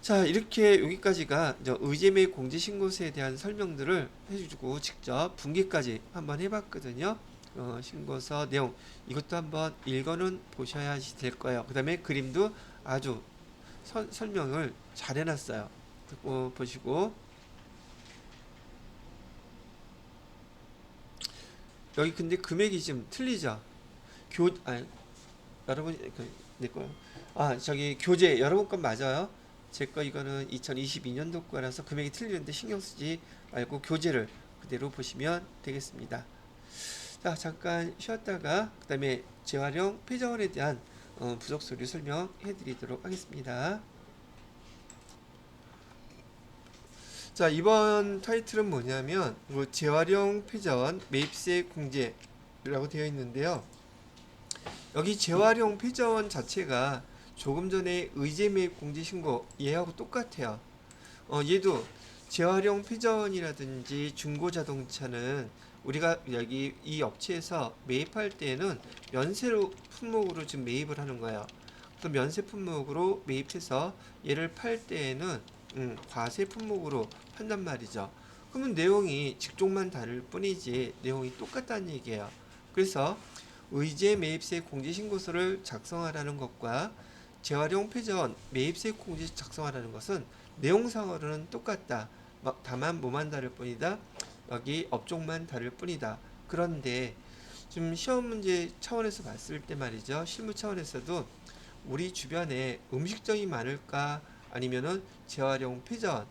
자, 이렇게 여기까지가 의제매입 공제신고서에 대한 설명들을 해주고 직접 분기까지 한번 해봤거든요. 신고서 내용 이것도 한번 읽어는 보셔야 될 거예요. 그 다음에 그림도 아주 설명을 잘 해놨어요. 보시고 여기 근데 금액이 좀 틀리죠. 여러분 내 거요. 저기 교재 여러분 건 맞아요. 제 거 이거는 2022년도 거라서 금액이 틀리는데 신경 쓰지 말고 교재를 그대로 보시면 되겠습니다. 자, 잠깐 쉬었다가 그 다음에 재활용 폐자원에 대한 부속 서류 설명해 드리도록 하겠습니다. 자, 이번 타이틀은 뭐냐면 재활용 폐자원 매입세 공제라고 되어 있는데요. 여기 재활용 폐자원 자체가 조금 전에 의제 매입 공제 신고 얘하고 똑같아요. 얘도 재활용 폐자원이라든지 중고자동차는 우리가 여기 이 업체에서 매입할 때에는 면세로 품목으로 지금 매입을 하는 거예요. 또 면세 품목으로 매입해서 얘를 팔 때에는 과세 품목으로 판단 말이죠. 그러면 내용이 직종만 다를 뿐이지 내용이 똑같다는 얘기예요. 그래서 의제 매입세 공제신고서를 작성하라는 것과 재활용 폐자원 매입세 공제 작성하라는 것은 내용상으로는 똑같다. 다만 뭐만 다를 뿐이다. 여기 업종만 다를 뿐이다. 그런데 좀 시험 문제 차원에서 봤을 때 말이죠. 실무 차원에서도 우리 주변에 음식점이 많을까 아니면은 재활용 폐자원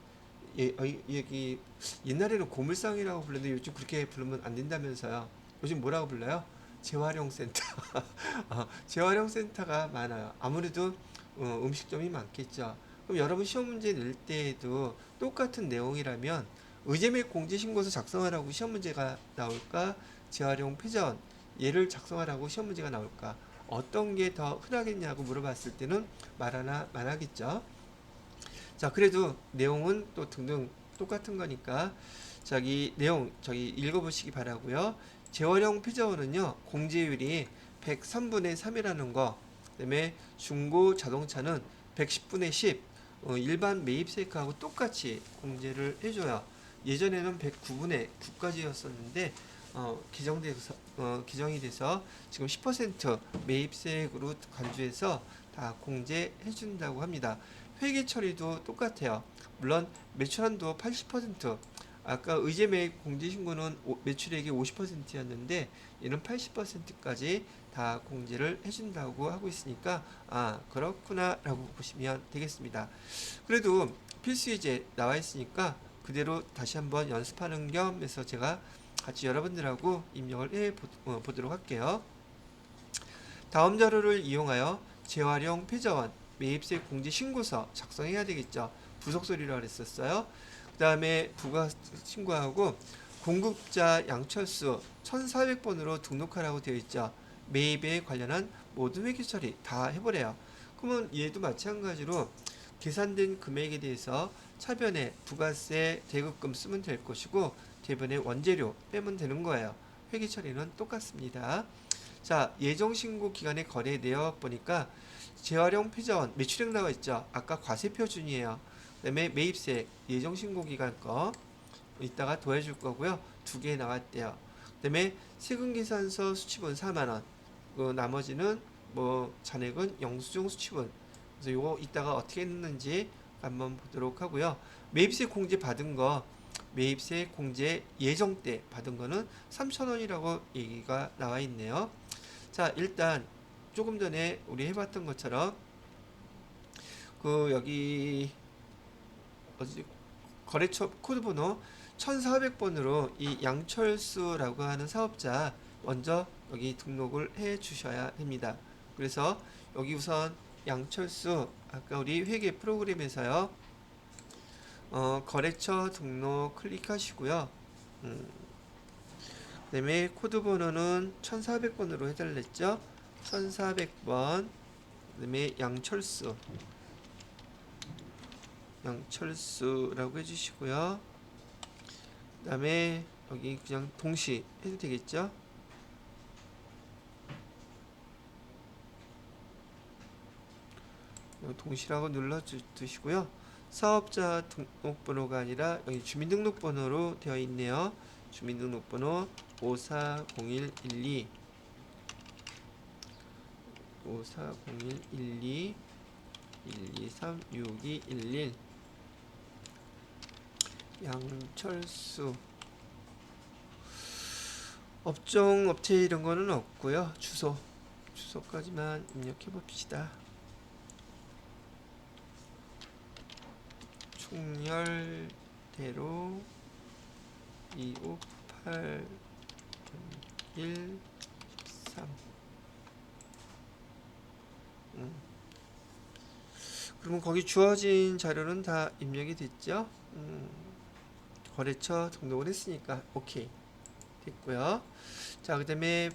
여기 옛날에는 고물상이라고 불렀는데 요즘 그렇게 부르면 안 된다면서요. 요즘 뭐라고 불러요? 재활용센터. 재활용센터가 많아요. 아무래도 음식점이 많겠죠. 그럼 여러분 시험 문제 낼 때에도 똑같은 내용이라면 의제매입 공제신고서 작성하라고 시험 문제가 나올까? 재활용 폐자원 얘를 작성하라고 시험 문제가 나올까? 어떤 게 더 흔하겠냐고 물어봤을 때는 말하나 말하겠죠. 자, 그래도 내용은 또 등등 똑같은 거니까 내용 읽어보시기 바라고요. 재활용 폐자원은요 공제율이 103분의 3이라는 거, 그다음에 중고 자동차는 110분의 10, 일반 매입세가하고 똑같이 공제를 해줘요. 예전에는 109분의 9까지였었는데 개정이 돼서 지금 10% 매입세액으로 간주해서 다 공제해준다고 합니다. 회계 처리도 똑같아요. 물론 매출한도 80%, 아까 의제매입 공제신고는 매출액이 50%였는데 얘는 80%까지 다 공제를 해준다고 하고 있으니까 아 그렇구나 라고 보시면 되겠습니다. 그래도 필수 예제 나와 있으니까 그대로 다시 한번 연습하는 겸해서 제가 같이 여러분들하고 입력을 해 보도록 할게요. 다음 자료를 이용하여 재활용 패자원 매입세 공제 신고서 작성해야 되겠죠. 부속소리라고 그랬었어요. 그 다음에 부가 신고하고 공급자 양철수 1400번으로 등록하라고 되어 있죠. 매입에 관련한 모든 회계 처리 다 해보래요. 그러면 얘도 마찬가지로 계산된 금액에 대해서 차변에 부가세 대급금 쓰면 될 것이고 대변에 원재료 빼면 되는 거예요. 회계 처리는 똑같습니다. 자, 예정신고 기간의 거래 내역 보니까 재활용 패자원 매출액 나와 있죠. 아까 과세표준이에요. 그 다음에 매입세 예정신고 기간 거 이따가 더해줄 거고요. 두 개 나왔대요. 그 다음에 세금계산서 수취분 4만원. 그 나머지는 뭐 잔액은 영수증 수취분. 그래서 요거 이따가 어떻게 했는지 한번 보도록 하고요. 매입세 공제 받은 거 매입세 공제 예정 때 받은 거는 3,000원이라고 얘기가 나와 있네요. 자, 일단 조금 전에 우리 해봤던 것처럼 그 여기 어디 거래처 코드번호 1400번으로 이 양철수라고 하는 사업자 먼저 여기 등록을 해 주셔야 됩니다. 그래서 여기 우선 양철수 아까 우리 회계 프로그램에서요 거래처 등록 클릭하시고요. 그 다음에 코드 번호는 1400번으로 해달랬죠. 1400번 그 다음에 양철수라고 해주시고요. 그 다음에 여기 그냥 동시 해도 되겠죠. 동시라고 눌러두시고요. 사업자 등록번호가 아니라 여기 주민등록번호로 되어 있네요. 주민등록번호 540112 540112 1236211 양철수 업종 업체 이런 거는 없고요. 주소까지만 입력해 봅시다. 충렬대로 258 1 13 그러면 거기 주어진 자료는 다 입력이 됐죠? 거래처 등록을 했으니까 오케이 됐고요. 자, 그 다음에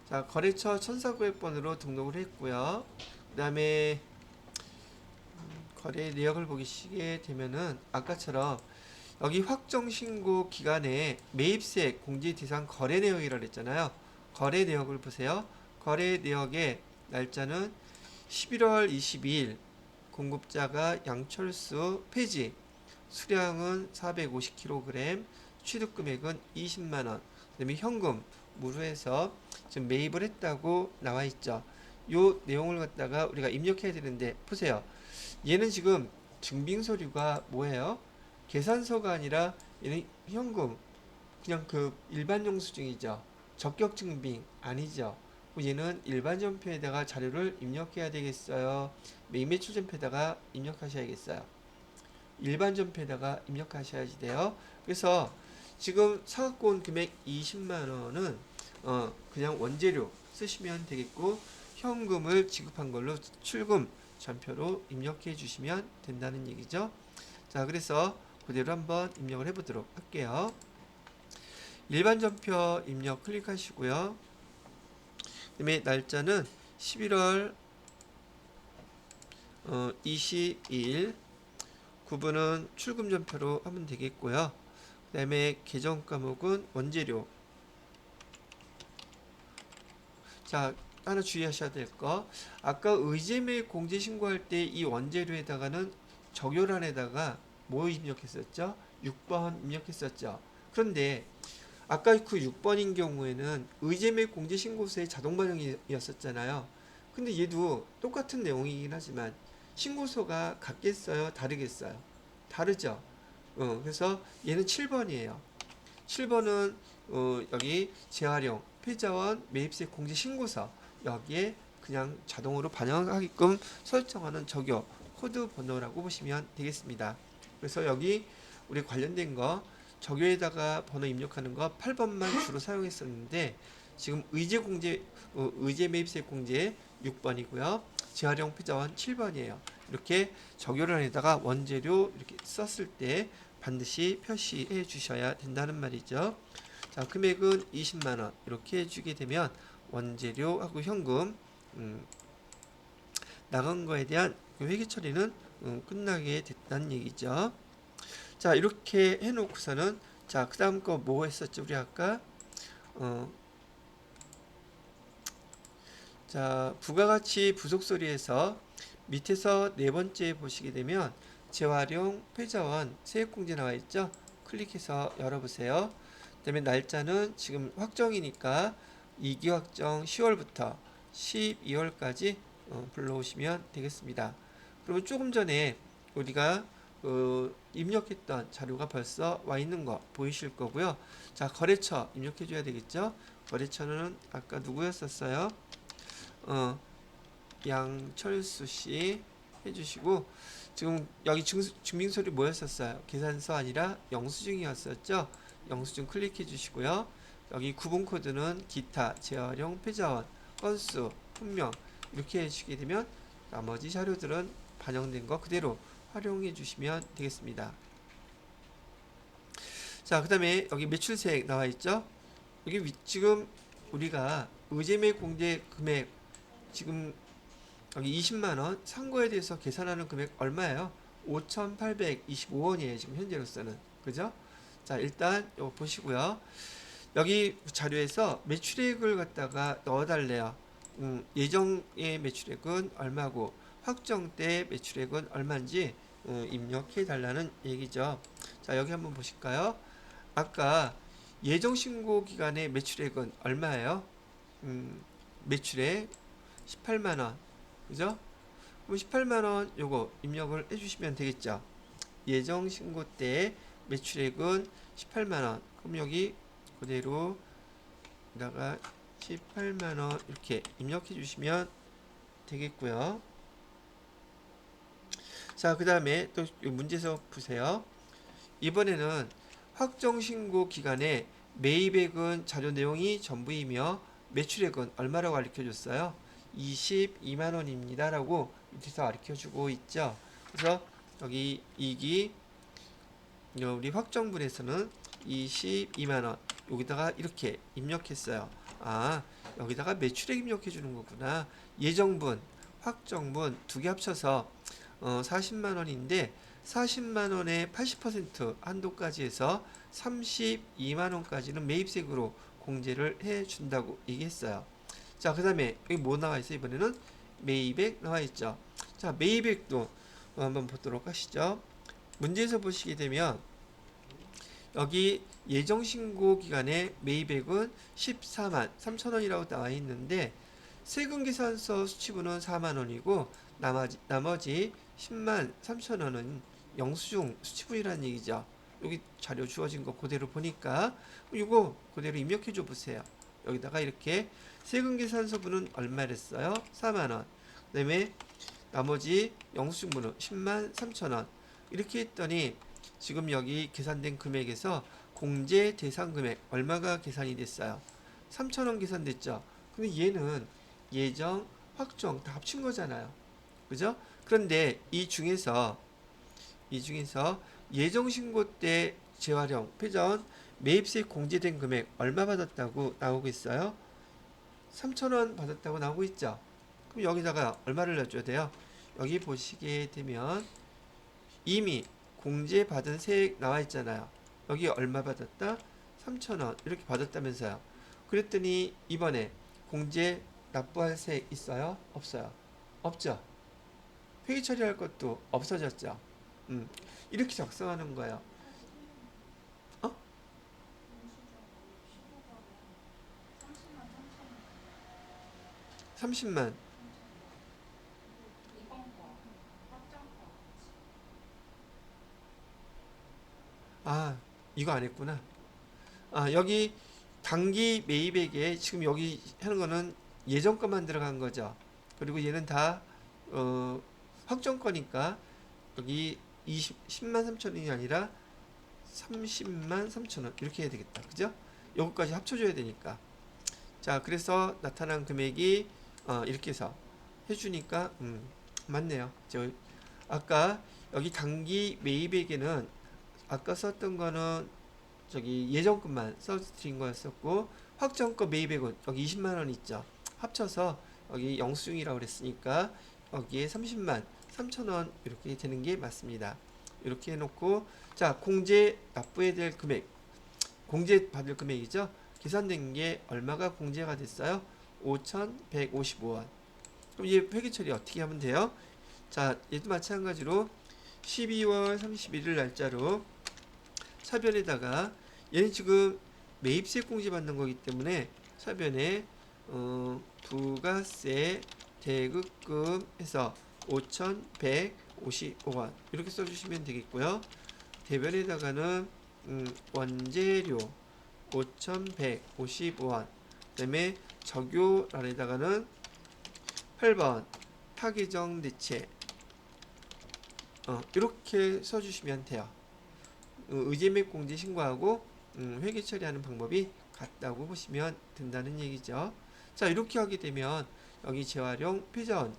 자, 거래처 1400번으로 등록을 했고요. 그 다음에 거래 내역을 보시게 되면은 아까처럼 여기 확정 신고 기간에 매입세 공제 대상 거래 내역이라고 했잖아요. 거래 내역을 보세요. 거래 내역의 날짜는 11월 22일, 공급자가 양철수 폐지, 수량은 450kg, 취득금액은 20만원, 그 다음에 현금, 무료해서 지금 매입을 했다고 나와 있죠. 요 내용을 갖다가 우리가 입력해야 되는데 보세요. 얘는 지금 증빙서류가 뭐예요? 계산서가 아니라 얘는 현금, 그냥 그 일반 영수증이죠. 적격 증빙 아니죠. 얘는 일반 전표에다가 자료를 입력해야 되겠어요. 매입 매출 전표에다가 입력하셔야겠어요. 일반 전표에다가 입력하셔야지 돼요. 그래서 지금 사갖고 온 금액 20만원은 그냥 원재료 쓰시면 되겠고 현금을 지급한 걸로 출금 전표로 입력해 주시면 된다는 얘기죠. 자, 그래서 그대로 한번 입력을 해보도록 할게요. 일반 전표 입력 클릭하시고요. 그 다음에 날짜는 11월 22일, 구분은 출금 전표로 하면 되겠고요. 그 다음에 계정 과목은 원재료. 자, 하나 주의하셔야 될 거. 아까 의제매입 공제 신고할 때 이 원재료에다가는 적요란에다가 뭐 입력했었죠? 6번 입력했었죠. 그런데 아까 그 6번인 경우에는 의제매입 공제 신고서의 자동 반영이었었잖아요. 근데 얘도 똑같은 내용이긴 하지만 신고서가 같겠어요? 다르겠어요? 다르죠? 그래서 얘는 7번이에요. 7번은 여기 재활용 패자원 매입세 공제 신고서 여기에 그냥 자동으로 반영하게끔 설정하는 적요 코드 번호라고 보시면 되겠습니다. 그래서 여기 우리 관련된 거 적요에다가 번호 입력하는 거 8번만 주로 사용했었는데 지금 의제 매입세 공제 6번이고요. 재활용 패자원 7번이에요. 이렇게 적요를 안에다가 원재료 이렇게 썼을 때 반드시 표시해 주셔야 된다는 말이죠. 자, 금액은 20만원 이렇게 해주게 되면 원재료하고 현금 나간 거에 대한 회계 처리는 끝나게 됐다는 얘기죠. 자, 이렇게 해놓고서는 자, 그 다음 거 뭐 했었죠? 우리 아까 자, 부가가치 부속서리에서 밑에서 네 번째 보시게 되면 재활용 패자원 세액공제 나와 있죠? 클릭해서 열어보세요. 그다음에 날짜는 지금 확정이니까 2기 확정 10월부터 12월까지 불러오시면 되겠습니다. 그러면 조금 전에 우리가 입력했던 자료가 벌써 와 있는 거 보이실 거고요. 자, 거래처 입력해 줘야 되겠죠? 거래처는 아까 누구였었어요? 양철수 씨 해주시고 지금 여기 증빙서류 뭐였었어요? 계산서 아니라 영수증이었었죠? 영수증 클릭해 주시고요. 여기 구분 코드는 기타, 재활용, 패자원, 건수, 품명 이렇게 해주시게 되면 나머지 자료들은 반영된 거 그대로 활용해 주시면 되겠습니다. 자, 그 다음에 여기 매출세액 나와 있죠? 여기 지금 우리가 의제매 공제 금액 지금 여기 20만원 산 거에 대해서 계산하는 금액 얼마예요? 5,825원이에요. 지금 현재로서는. 그죠? 자, 일단 이거 보시고요. 여기 자료에서 매출액을 갖다가 넣어달래요. 예정의 매출액은 얼마고 확정 때 매출액은 얼마인지 입력해 달라는 얘기죠. 자, 여기 한번 보실까요? 아까 예정 신고 기간의 매출액은 얼마예요? 매출액 18만원. 그죠? 그럼 18만원 요거 입력을 해주시면 되겠죠. 예정 신고 때 매출액은 18만원. 그럼 여기 그대로 다가 18만원 이렇게 입력해 주시면 되겠고요. 자, 그 다음에 또 문제서 보세요. 이번에는 확정 신고 기간에 매입액은 자료 내용이 전부이며 매출액은 얼마라고 가르쳐 줬어요? 22만원입니다 라고 밑에서 가르쳐 주고 있죠. 그래서 여기 2기 우리 확정분에서는 22만원 여기다가 이렇게 입력했어요. 아, 여기다가 매출액 입력해 주는 거구나. 예정분, 확정분 두 개 합쳐서 40만원인데 40만원에 80% 한도까지 해서 32만원까지는 매입세액으로 공제를 해 준다고 얘기했어요. 자, 그 다음에 여기 뭐 나와 있어요? 이번에는 매입액 나와 있죠. 자, 매입액도 한번 보도록 하시죠. 문제에서 보시게 되면 여기 예정 신고 기간에 매입액은 14만 3천원이라고 나와 있는데 세금 계산서 수치분은 4만 원이고 나머지 10만 3천 원은 영수증 수치분이라는 얘기죠. 여기 자료 주어진 거 그대로 보니까 이거 그대로 입력해 줘 보세요. 여기다가 이렇게 세금 계산서분은 얼마랬어요? 4만 원. 그다음에 나머지 영수증분은 10만 3천 원. 이렇게 했더니 지금 여기 계산된 금액에서 공제 대상 금액 얼마가 계산이 됐어요? 3천 원 계산됐죠. 근데 얘는 예정, 확정 다 합친 거잖아요. 그죠? 그런데 이 중에서 예정 신고 때 재활용, 패자원, 매입세 공제된 금액 얼마 받았다고 나오고 있어요? 3,000원 받았다고 나오고 있죠? 그럼 여기다가 얼마를 넣어줘야 돼요? 여기 보시게 되면 이미 공제받은 세액 나와 있잖아요. 여기 얼마 받았다? 3,000원 이렇게 받았다면서요. 그랬더니 이번에 공제 납부할 세액 있어요? 없어요? 없죠? 회계 처리할 것도 없어졌죠? 이렇게 작성하는 거예요. 어? 30만. 아, 이거 안 했구나. 여기 단기 매입액에 지금 여기 하는 거는 예정가만 들어간 거죠. 그리고 얘는 다 확정거니까 여기 10만 3천 원이 아니라 30만 3천 원 이렇게 해야 되겠다. 그죠? 요거까지 합쳐줘야 되니까. 자, 그래서 나타난 금액이 이렇게 해서 해주니까 맞네요. 아까 여기 단기 매입액에는 아까 썼던 거는 저기 예정금만 써드린 거였었고, 확정가 매입액은 여기 20만 원 있죠. 합쳐서 여기 영수증이라고 그랬으니까 여기에 30만 3천 원 이렇게 되는 게 맞습니다. 이렇게 해놓고, 자, 공제 납부해야 될 금액, 공제 받을 금액이죠. 계산된 게 얼마가 공제가 됐어요? 5,155원. 그럼 이 회계 처리 어떻게 하면 돼요? 자, 얘도 마찬가지로 12월 31일 날짜로 차변에다가, 얘는 지금 매입세 공제 받는 거기 때문에 차변에 부가세 대급금 해서 5,155원 이렇게 써주시면 되겠고요. 대변에다가는 원재료 5,155원, 그 다음에 적요란에다가는 8번 타계정 대체 이렇게 써주시면 돼요. 의제매입 공제 신고하고 회계 처리하는 방법이 같다고 보시면 된다는 얘기죠. 자, 이렇게 하게 되면 여기 재활용 표전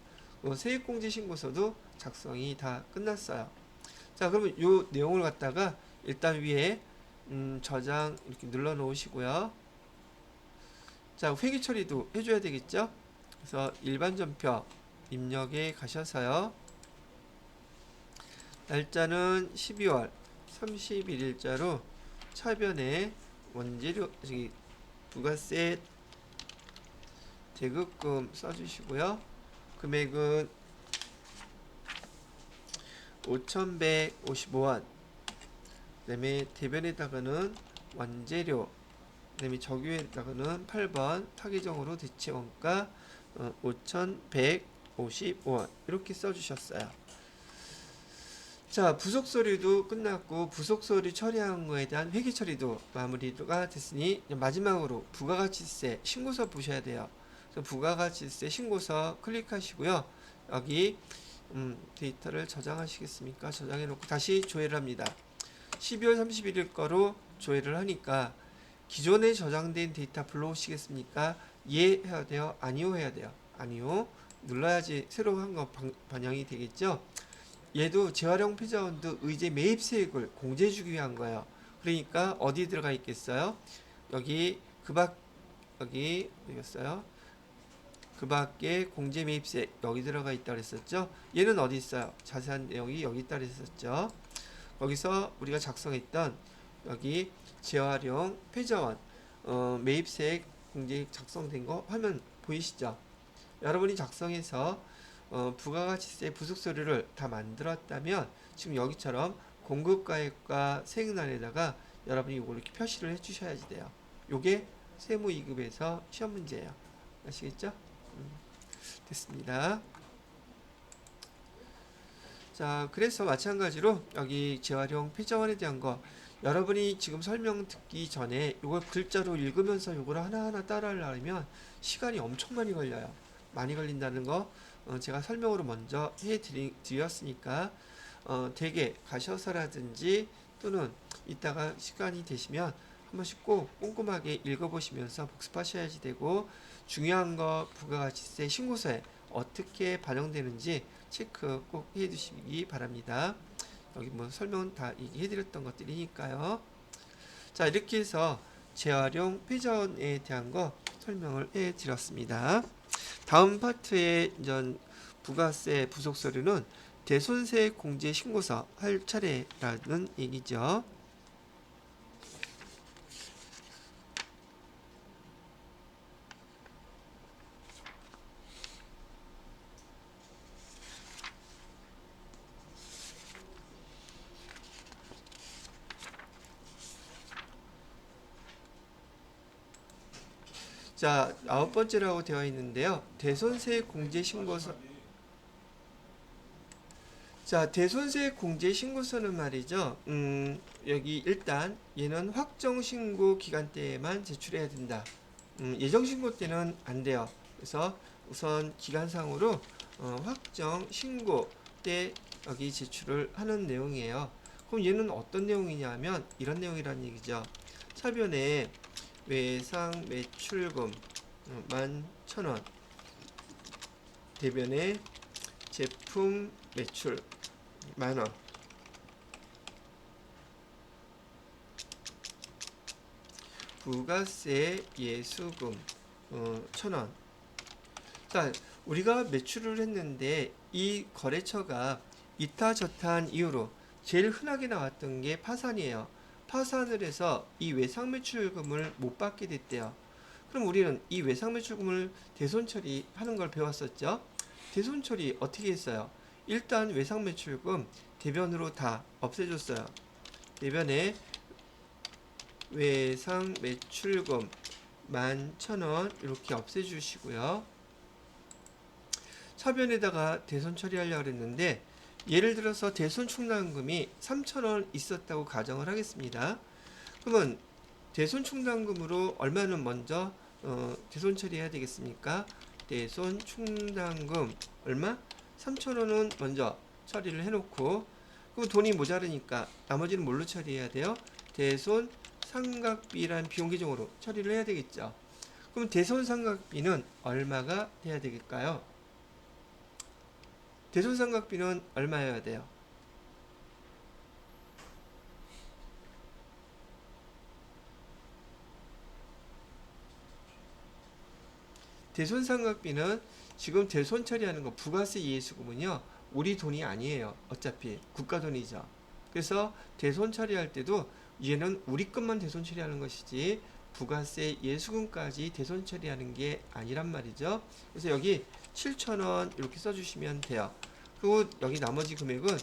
세액공제 신고서도 작성이 다 끝났어요. 자, 그러면 요 내용을 갖다가 일단 위에 저장 이렇게 눌러 놓으시고요. 자, 회계 처리도 해줘야 되겠죠. 그래서 일반 전표 입력에 가셔서요. 날짜는 12월 31일자로 차변에 원재료 부가세 대급금 써주시고요. 금액은 5,155원. 그 다음에 대변에다가는 원재료, 그 다음에 적유에다가는 8번 타계정으로 대체원가 5,155원 이렇게 써주셨어요. 자, 부속서류도 끝났고 부속서류 처리한 거에 대한 회계 처리도 마무리가 됐으니 마지막으로 부가가치세 신고서 보셔야 돼요. 그래서 부가가치세 신고서 클릭하시고요. 여기 데이터를 저장하시겠습니까? 저장해 놓고 다시 조회를 합니다. 12월 31일 거로 조회를 하니까 기존에 저장된 데이터 불러오시겠습니까? 예 해야 돼요? 아니요 해야 돼요? 아니요 눌러야지 새로 한 거 반영이 되겠죠? 얘도 재활용 피자원도 의제 매입세액을 공제해주기 위한 거예요. 그러니까 어디 들어가 있겠어요? 여기 여기 되겠어요? 그 밖에 공제 매입세 여기 들어가 있다 그랬었죠. 얘는 어디 있어요? 자세한 내용이 여기 있다 그랬었죠. 거기서 우리가 작성했던 여기 재활용 패자원 매입세액 공제 작성된 거 화면 보이시죠? 여러분이 작성해서 부가가치세 부속서류를 다 만들었다면 지금 여기처럼 공급가액과 세액란에다가 여러분이 이걸 이렇게 표시를 해주셔야지 돼요. 요게 세무 2급에서 시험 문제예요. 아시겠죠? 됐습니다. 자, 그래서 마찬가지로 여기 재활용 피자원에 대한 거 여러분이 지금 설명 듣기 전에 이걸 글자로 읽으면서 이걸 하나하나 따라하려면 시간이 엄청 많이 걸려요. 많이 걸린다는 거 제가 설명으로 먼저 해드렸으니까 댁에 가셔서라든지 또는 이따가 시간이 되시면 한 번씩 꼭 꼼꼼하게 읽어보시면서 복습하셔야지 되고, 중요한 거 부가가치세 신고서에 어떻게 반영되는지 체크 꼭 해두시기 바랍니다. 여기 뭐 설명은 다 얘기해드렸던 것들이니까요. 자, 이렇게 해서 재활용 패전에 대한 거 설명을 해드렸습니다. 다음 파트의 부가세 부속서류는 대손세 공제 신고서 할 차례라는 얘기죠. 자, 9번째라고 되어 있는데요. 대손세 공제 신고서. 자, 대손세 공제 신고서는 말이죠. 여기 일단 얘는 확정 신고 기간대에만 제출해야 된다. 예정 신고 때는 안 돼요. 그래서 우선 기간상으로 확정 신고 때 여기 제출을 하는 내용이에요. 그럼 얘는 어떤 내용이냐면 이런 내용이란 얘기죠. 차변에 외상 매출금 11,000원, 대변에 제품 매출 만원, 부가세 예수금 1,000원. 자, 우리가 매출을 했는데 이 거래처가 이타 저타한 이유로 제일 흔하게 나왔던 게 파산이에요. 파산을 해서 이 외상 매출금을 못 받게 됐대요. 그럼 우리는 이 외상 매출금을 대손 처리하는 걸 배웠었죠. 대손 처리 어떻게 했어요? 일단 외상 매출금 대변으로 다 없애줬어요. 대변에 외상 매출금 11,000원 이렇게 없애주시고요. 차변에다가 대손 처리하려고 했는데 예를 들어서 대손 충당금이 3,000원 있었다고 가정을 하겠습니다. 그러면 대손 충당금으로 얼마는 먼저 대손 처리해야 되겠습니까? 대손 충당금 얼마? 3,000원은 먼저 처리를 해놓고, 그리고 돈이 모자르니까 나머지는 뭘로 처리해야 돼요? 대손 상각비란 비용 계정으로 처리를 해야 되겠죠. 그럼 대손 상각비는 얼마가 돼야 되겠까요? 대손 상각비는 얼마여야 돼요? 대손 상각비는 지금 대손 처리하는 거 부가세 이해수금은요 우리 돈이 아니에요. 어차피 국가 돈이죠. 그래서 대손 처리할 때도 얘는 우리 것만 대손 처리하는 것이지 부가세 예수금까지 대손 처리하는 게 아니란 말이죠. 그래서 여기 7,000원 이렇게 써주시면 돼요. 그리고 여기 나머지 금액은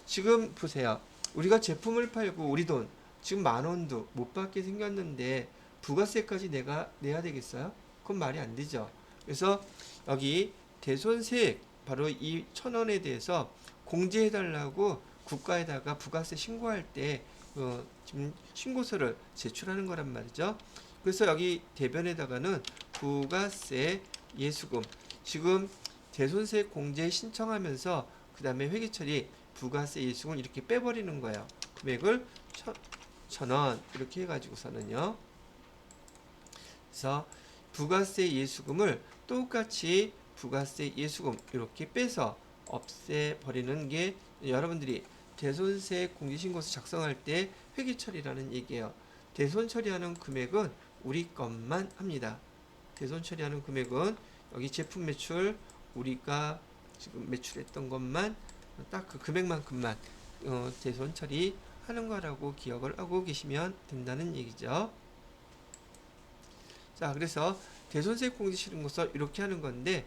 지금 보세요. 우리가 제품을 팔고 우리 돈 지금 10,000원도 못 받게 생겼는데 부가세까지 내가 내야 되겠어요? 그건 말이 안 되죠. 그래서 여기 대손세액 바로 이 1,000원에 대해서 공제해달라고 국가에다가 부가세 신고할 때 지금 신고서를 제출하는 거란 말이죠. 그래서 여기 대변에다가는 부가세 예수금 지금 대손세액 공제 신청하면서 그 다음에 회계처리 부가세 예수금을 이렇게 빼버리는 거예요. 금액을 1,000원 이렇게 해가지고서는요. 그래서 부가세 예수금을 똑같이 부가세 예수금 이렇게 빼서 없애버리는 게 여러분들이 대손세 공제신고서 작성할 때 회계처리라는 얘기예요. 대손 처리하는 금액은 우리 것만 합니다. 대손 처리하는 금액은 여기 제품 매출 우리가 지금 매출했던 것만 딱 그 금액만큼만 대손 처리하는 거라고 기억을 하고 계시면 된다는 얘기죠. 자, 그래서 대손세 공제신고서 이렇게 하는 건데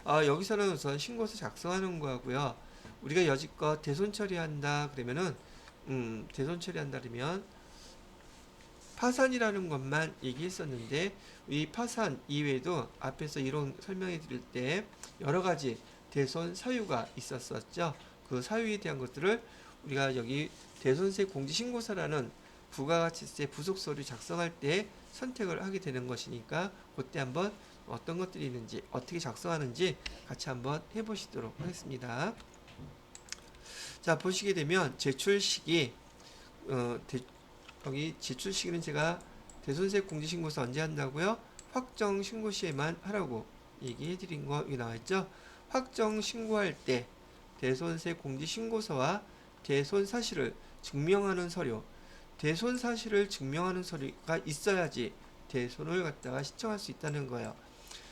여기서는 우선 신고서 작성하는 거고요. 우리가 여지껏 대손 처리한다 그러면은 대손 처리한다 그러면 파산이라는 것만 얘기했었는데 이 파산 이외에도 앞에서 이론 설명해 드릴 때 여러 가지 대손 사유가 있었었죠. 그 사유에 대한 것들을 우리가 여기 대손세 공제신고서라는 부가가치세 부속서류 작성할 때 선택을 하게 되는 것이니까 그때 한번 어떤 것들이 있는지 어떻게 작성하는지 같이 한번 해보시도록 하겠습니다. 자, 보시게 되면 제출 시기 여기 제출 시기는 제가 대손세 공제신고서 언제 한다고요? 확정 신고 시에만 하라고 얘기해 드린 거 여기 나와있죠? 확정 신고할 때 대손세 공제신고서와 대손 사실을 증명하는 서류, 대손 사실을 증명하는 서류가 있어야지 대손을 갖다가 신청할 수 있다는 거예요.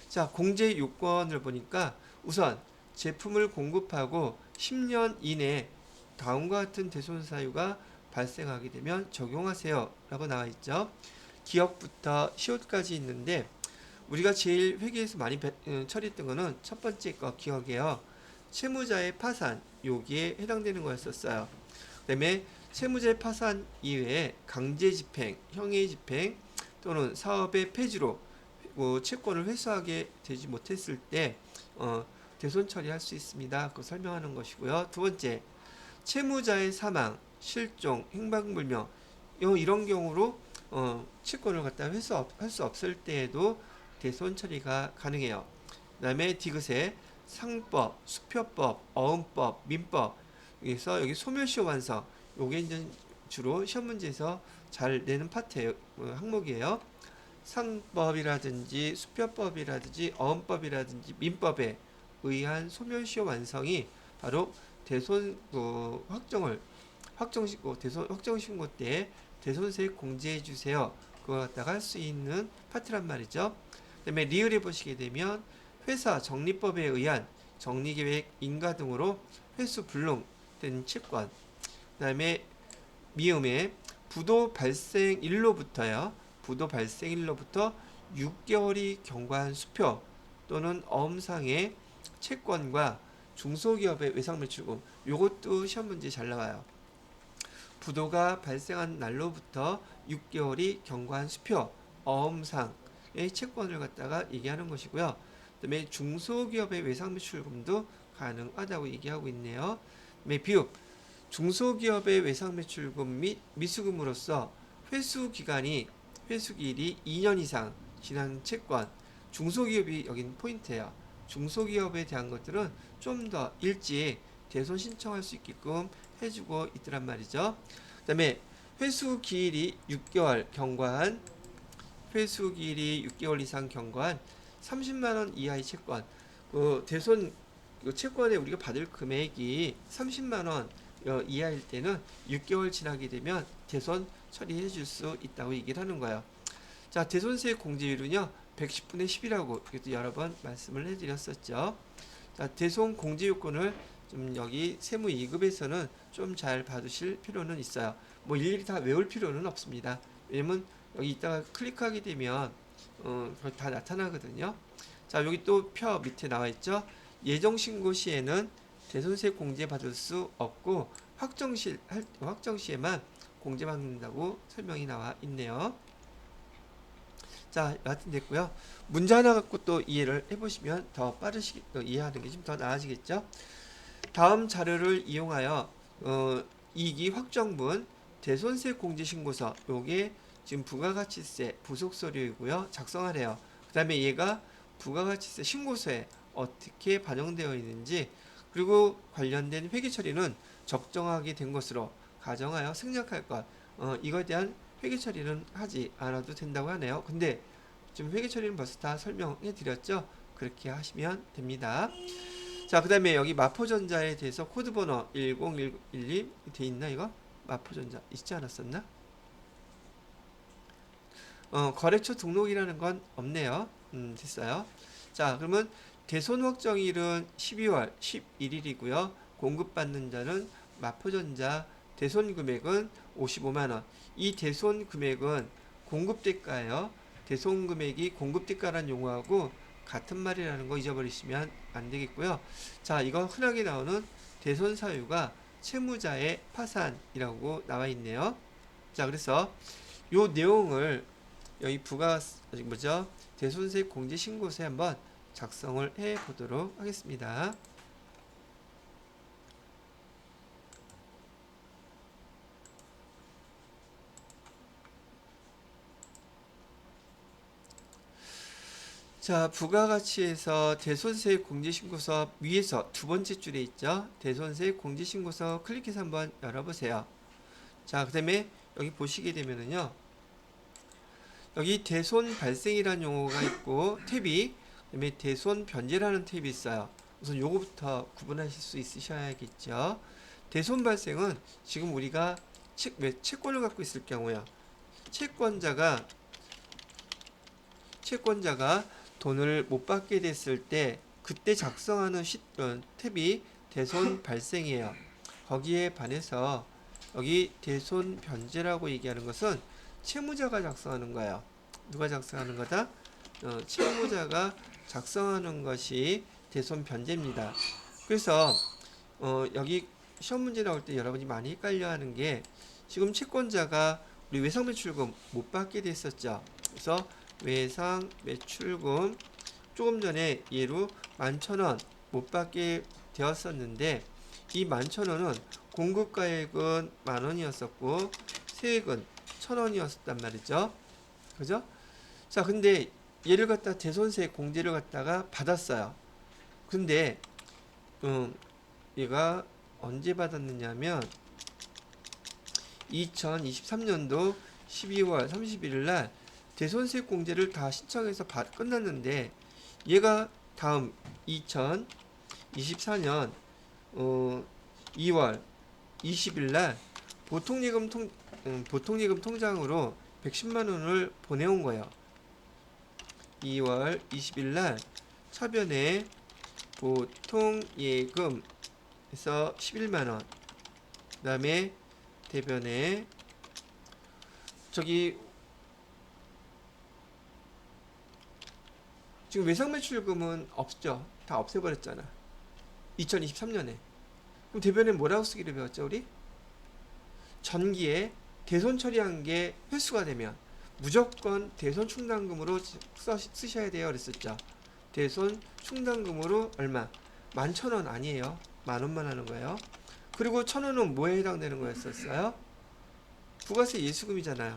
자, 공제 요건을 보니까 우선 제품을 공급하고 10년 이내 다음과 같은 대손 사유가 발생하게 되면 적용하세요 라고 나와 있죠. 기억부터 시효까지 있는데 우리가 제일 회계에서 많이 처리했던 거는 첫 번째 거 기억이에요. 채무자의 파산 여기에 해당되는 거였었어요. 그 다음에 채무자의 파산 이외에 강제 집행, 형의 집행 또는 사업의 폐지로 채권을 회수하게 되지 못했을 때 대손 처리할 수 있습니다. 그거 설명하는 것이고요. 두 번째, 채무자의 사망, 실종, 행방불명 이런 경우로 채권을 갖다 할 수 없을 때에도 대손 처리가 가능해요. 그다음에 디귿에 상법, 수표법, 어음법, 민법 그래서 여기 소멸시효 완성 요게 이제 주로 시험 문제에서 잘 내는 파트예요. 항목이에요. 상법이라든지 수표법이라든지 어음법이라든지 민법에 의한 소멸시효 완성이 바로 대손 확정 신고 때 대손세액 공제해 주세요. 그거 갖다가 할 수 있는 파트란 말이죠. 그다음에 리을에 보시게 되면 회사 정리법에 의한 정리계획 인가 등으로 회수 불능된 채권. 그다음에 미음에 부도 발생일로부터 6개월이 경과한 수표 또는 어음상의 채권과 중소기업의 외상매출금 요것도 시험 문제 잘 나와요. 부도가 발생한 날로부터 6개월이 경과한 수표 어음상의 채권을 갖다가 얘기하는 것이고요. 그다음에 중소기업의 외상매출금도 가능하다고 얘기하고 있네요. 비읍 중소기업의 외상매출금 및 미수금으로서 회수기일이 2년 이상 지난 채권 중소기업이 여긴 포인트예요. 중소기업에 대한 것들은 좀 더 일찍 대손 신청할 수 있게끔 해주고 있더란 말이죠. 그 다음에 회수기일이 6개월 이상 경과한 30만원 이하의 채권 대손 채권에 우리가 받을 금액이 30만원 이하일 때는 6개월 지나게 되면 대손 처리해 줄 수 있다고 얘기를 하는 거예요. 자, 대손세액 공제율은요 110분의 10이라고 이것도 여러 번 말씀을 해드렸었죠. 자, 대손 공제 요건을 좀 여기 세무 2급에서는 좀 잘 봐두실 필요는 있어요. 뭐 일일이 다 외울 필요는 없습니다. 왜냐면 여기 이따가 클릭하게 되면 다 나타나거든요. 자, 여기 또 표 밑에 나와 있죠. 예정 신고 시에는 대손세액 공제 받을 수 없고 확정 시에만 공제받는다고 설명이 나와 있네요. 자, 여하튼 됐고요. 문제 하나 갖고 또 이해를 해보시면 더 이해하는 게 좀 더 나아지겠죠. 다음 자료를 이용하여 이익이 확정분 대손세액 공제 신고서 요게 지금 부가가치세 부속 서류이고요. 작성하래요. 그 다음에 얘가 부가가치세 신고서에 어떻게 반영되어 있는지 그리고 관련된 회계 처리는 적정하게 된 것으로 가정하여 생략할 것 이거에 대한 회계 처리는 하지 않아도 된다고 하네요. 근데 지금 회계 처리는 벌써 다 설명해 드렸죠. 그렇게 하시면 됩니다. 자, 그 다음에 여기 마포전자에 대해서 코드번호 10112 돼 있나 이거? 마포전자 있지 않았었나? 거래처 등록이라는 건 없네요. 됐어요. 자, 그러면 대손 확정일은 12월 11일이고요. 공급받는 자는 마포전자 대손 금액은 55만원. 이 대손 금액은 공급대가예요. 대손 금액이 공급대가란 용어하고 같은 말이라는 거 잊어버리시면 안 되겠고요. 자, 이거 흔하게 나오는 대손 사유가 채무자의 파산이라고 나와 있네요. 자, 그래서 요 내용을 여기 대손세액 공제 신고서에 한번 작성을 해 보도록 하겠습니다. 자, 부가가치에서 대손세액 공제신고서 위에서 두 번째 줄에 있죠. 대손세액 공제신고서 클릭해서 한번 열어보세요. 자, 그 다음에 여기 보시게 되면은요. 여기 대손 발생이라는 용어가 있고 탭이 그다음에 대손 변제라는 탭이 있어요. 우선 요거부터 구분하실 수 있으셔야겠죠. 대손 발생은 지금 우리가 채권을 갖고 있을 경우야. 채권자가 돈을 못 받게 됐을 때 그때 작성하는 탭이 대손 발생이에요. 거기에 반해서 여기 대손 변제라고 얘기하는 것은 채무자가 작성하는 거예요. 누가 작성하는 거다? 채무자가 작성하는 것이 대손 변제입니다. 그래서 여기 시험 문제 나올 때 여러분이 많이 헷갈려 하는 게 지금 채권자가 우리 외상매출금 못 받게 됐었죠. 그래서 외상매출금 조금 전에 예로 11,000원 못 받게 되었었는데 이 11,000원은 공급가액은 10,000원이었었고 세액은 1,000원이었단 말이죠. 그죠? 자, 근데 얘를 갖다 대손세 공제를 갖다가 받았어요. 근데 얘가 언제 받았느냐면 2023년도 12월 31일 날 대손세 공제를 다 신청해서 끝났는데 얘가 다음 2024년 2월 20일 날 보통예금 통장으로 110만 원을 보내온 거예요. 2월 20일 날 차변에 보통예금에서 11만 원, 그다음에 대변에 저기 지금 외상매출금은 없죠. 다 없애버렸잖아. 2023년에. 그럼 대변에 뭐라고 쓰기를 배웠죠, 우리? 전기에 대손 처리한 게 회수가 되면 무조건 대손 충당금으로 쓰셔야 돼요. 그랬었죠. 대손 충당금으로 얼마? 11,000원 아니에요. 10,000원만 하는 거예요. 그리고 1,000원은 뭐에 해당되는 거였었어요? 부가세 예수금이잖아요.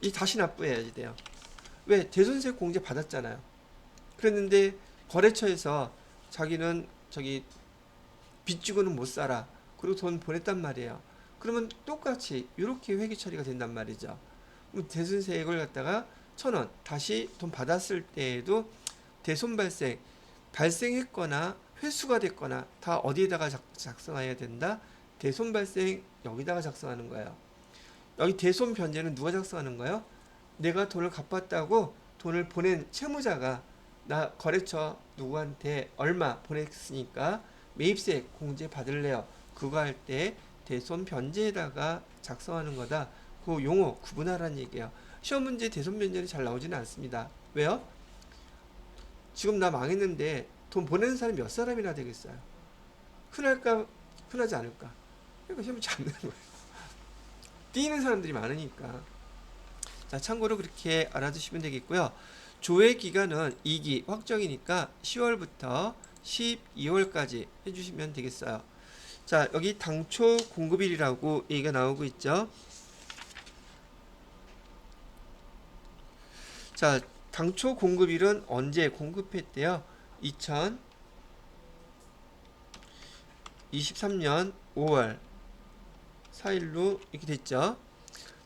이 다시 납부해야지 돼요. 왜? 대손세 공제 받았잖아요. 그랬는데 거래처에서 자기는 저기 빚 주고는 못 살아. 그리고 돈 보냈단 말이에요. 그러면 똑같이 이렇게 회계 처리가 된단 말이죠. 대손세액을 갖다가 1,000원 다시 돈 받았을 때에도 대손 발생했거나 회수가 됐거나 다 어디에다가 작성해야 된다? 대손 발생 여기다가 작성하는 거예요. 여기 대손 변제는 누가 작성하는 거예요? 내가 돈을 갚았다고 돈을 보낸 채무자가 나 거래처 누구한테 얼마 보냈으니까 매입세 공제 받을래요. 그거 할 때 대손 변제에다가 작성하는 거다. 그 용어 구분하라는 얘기예요. 시험 문제 대손 변제는 잘 나오지는 않습니다. 왜요? 지금 나 망했는데 돈 보내는 사람이 몇 사람이나 되겠어요? 흔할까 흔하지 않을까? 그러니까 시험 잡는 거예요. 뛰는 사람들이 많으니까. 자, 참고로 그렇게 알아두시면 되겠고요. 조회 기간은 2기 확정이니까 10월부터 12월까지 해주시면 되겠어요. 자, 여기 당초 공급일이라고 얘기가 나오고 있죠. 자, 당초 공급일은 언제 공급했대요? 2023년 5월 4일로 이렇게 됐죠.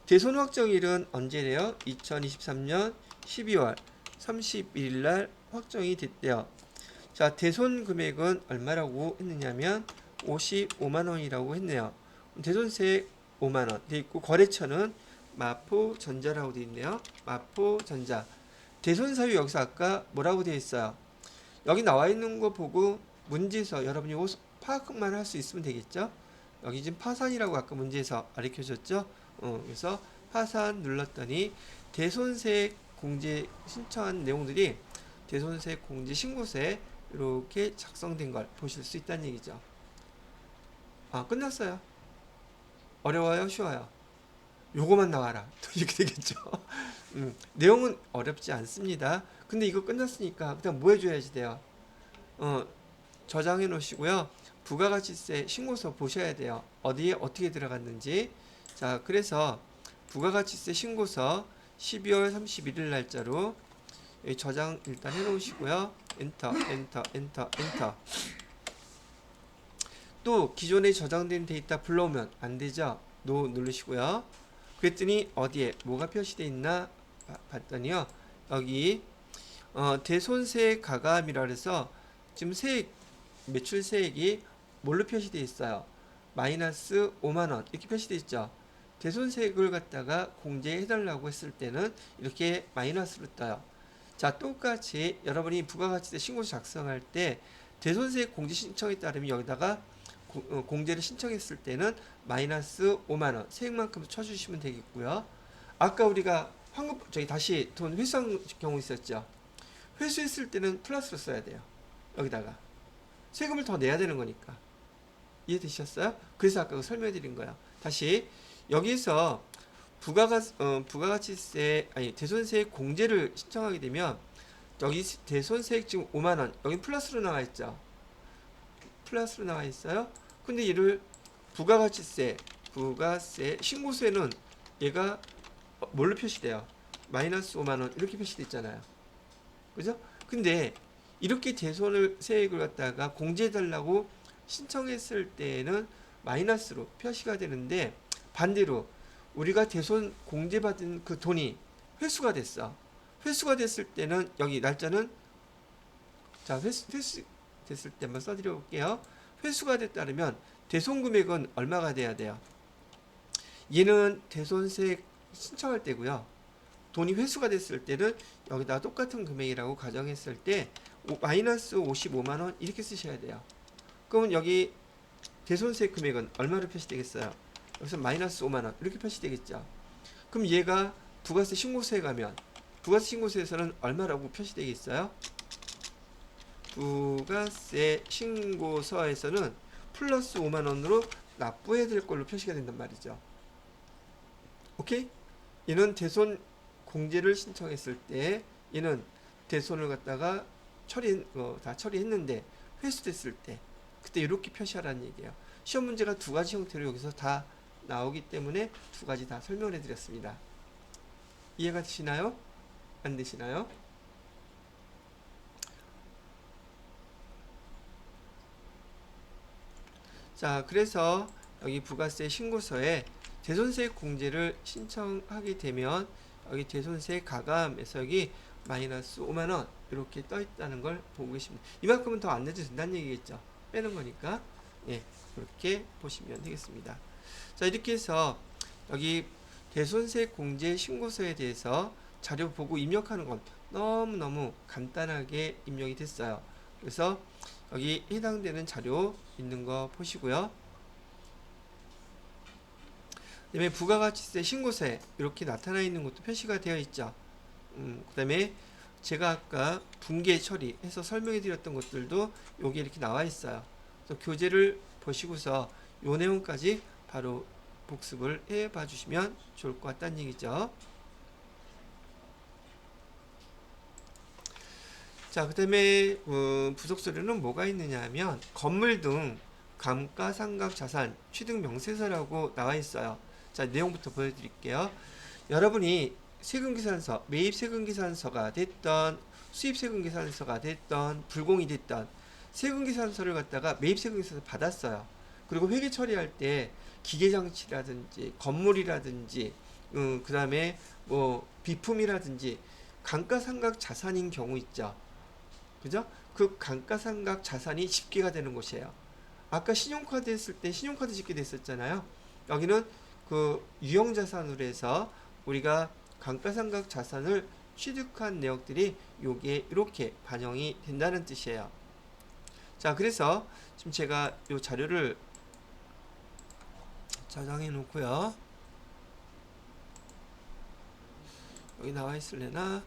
대손 확정일은 언제래요? 2023년 12월 31일 날 확정이 됐대요. 자, 대손 금액은 얼마라고 했느냐면 55만 원이라고 했네요. 대손세 5만 원 돼 있고 거래처는 마포전자라고 돼 있네요. 마포전자. 대손 사유 여기서 아까 뭐라고 돼 있어요? 여기 나와 있는 거 보고 문제에서 여러분이 파악만 할 수 있으면 되겠죠? 여기 지금 파산이라고 아까 문제에서 가르쳐 줬죠? 그래서 파산 눌렀더니 대손세 공제 신청한 내용들이 대손세 공제 신고서에 이렇게 작성된 걸 보실 수 있다는 얘기죠. 아, 끝났어요. 어려워요? 쉬워요? 요거만 나와라. 이렇게 되겠죠. 내용은 어렵지 않습니다. 근데 이거 끝났으니까 그다음 뭐 해줘야지 돼요? 저장해 놓으시고요. 부가가치세 신고서 보셔야 돼요. 어디에 어떻게 들어갔는지. 자, 그래서 부가가치세 신고서 12월 31일 날짜로 저장 일단 해 놓으시고요. 엔터, 엔터, 엔터, 엔터. 또 기존에 저장된 데이터 불러오면 안 되죠. 노 누르시고요. 그랬더니 어디에 뭐가 표시되어 있나 봤더니요. 여기 대손세 가감이라 그래서 지금 매출 세액이 뭘로 표시되어 있어요? 마이너스 5만 원 이렇게 표시되어 있죠. 대손세액을 갖다가 공제해달라고 했을 때는 이렇게 마이너스로 떠요. 자, 똑같이 여러분이 부가가치세 신고서 작성할 때 대손세액 공제 신청에 따르면 여기다가 공제를 신청했을 때는 마이너스 5만 원 세액만큼 쳐주시면 되겠고요. 아까 우리가 다시 돈 회수한 경우 있었죠. 회수했을 때는 플러스로 써야 돼요. 여기다가 세금을 더 내야 되는 거니까. 이해되셨어요? 그래서 아까 설명해 드린 거예요. 다시 여기서 부가가치세 대손세액 공제를 신청하게 되면 여기 대손세액 지금 5만 원 여기 플러스로 나와 있죠. 플러스로 나와 있어요. 근데 얘를 부가가치세 신고세는 얘가 뭘로 표시돼요? 마이너스 5만원 이렇게 표시돼 있잖아요. 그죠? 근데 이렇게 대손을 세액을 갖다가 공제해달라고 신청했을 때는 마이너스로 표시가 되는데, 반대로 우리가 대손 공제받은 그 돈이 회수가 됐어. 회수가 됐을 때는 여기 날짜는, 자, 회수 됐을 때 한번 써드려 볼게요. 회수가 됐다면 대손 금액은 얼마가 돼야 돼요? 얘는 대손세 신청할 때고요. 돈이 회수가 됐을 때는 여기다 똑같은 금액이라고 가정했을 때 마이너스 55만원 이렇게 쓰셔야 돼요. 그러면 여기 대손세 금액은 얼마로 표시되겠어요? 여기서 마이너스 5만원 이렇게 표시되겠죠. 그럼 얘가 부가세 신고서에 가면 부가세 신고서에서는 얼마라고 표시되겠어요? 부가세 신고서에서는 플러스 5만원으로 납부해야 될 걸로 표시가 된단 말이죠. 오케이? 얘는 대손 공제를 신청했을 때, 얘는 대손을 갖다가 다 처리했는데 회수됐을 때 그때 이렇게 표시하라는 얘기예요. 시험 문제가 두 가지 형태로 여기서 다 나오기 때문에 두 가지 다 설명을 해드렸습니다. 이해가 되시나요? 안 되시나요? 자, 그래서 여기 부가세 신고서에 대손세 공제를 신청하게 되면 여기 대손세 가감에서 여기 마이너스 5만원 이렇게 떠 있다는 걸 보고 계십니다. 이만큼은 더 안 내도 된다는 얘기겠죠. 빼는 거니까. 예, 그렇게 보시면 되겠습니다. 자, 이렇게 해서 여기 대손세 공제 신고서에 대해서 자료 보고 입력하는 건 너무너무 간단하게 입력이 됐어요. 그래서 여기 해당되는 자료 있는 거 보시고요. 그 다음에 부가가치세 신고서에 이렇게 나타나 있는 것도 표시가 되어 있죠. 그 다음에 제가 아까 분계 처리해서 설명해 드렸던 것들도 여기 이렇게 나와 있어요. 그래서 교재를 보시고서 요 내용까지 바로 복습을 해 봐 주시면 좋을 것 같다는 얘기죠. 자, 그 다음에 부속서류는 뭐가 있느냐 하면 건물 등 감가상각 자산 취득 명세서라고 나와 있어요. 자, 내용부터 보여드릴게요. 여러분이 세금계산서, 매입세금계산서가 됐던 수입세금계산서가 됐던 불공이 됐던 세금계산서를 갖다가 매입세금계산서 받았어요. 그리고 회계 처리할 때 기계장치라든지 건물이라든지 그 다음에 뭐 비품이라든지 감가상각 자산인 경우 있죠. 그죠? 그 감가상각 자산이 집계가 되는 곳이에요. 아까 신용카드 했을 때 신용카드 집계 됐었잖아요. 여기는 그 유형자산으로 해서 우리가 감가상각 자산을 취득한 내역들이 여기에 이렇게 반영이 된다는 뜻이에요. 자, 그래서 지금 제가 이 자료를 저장해 놓고요. 여기 나와 있을래나?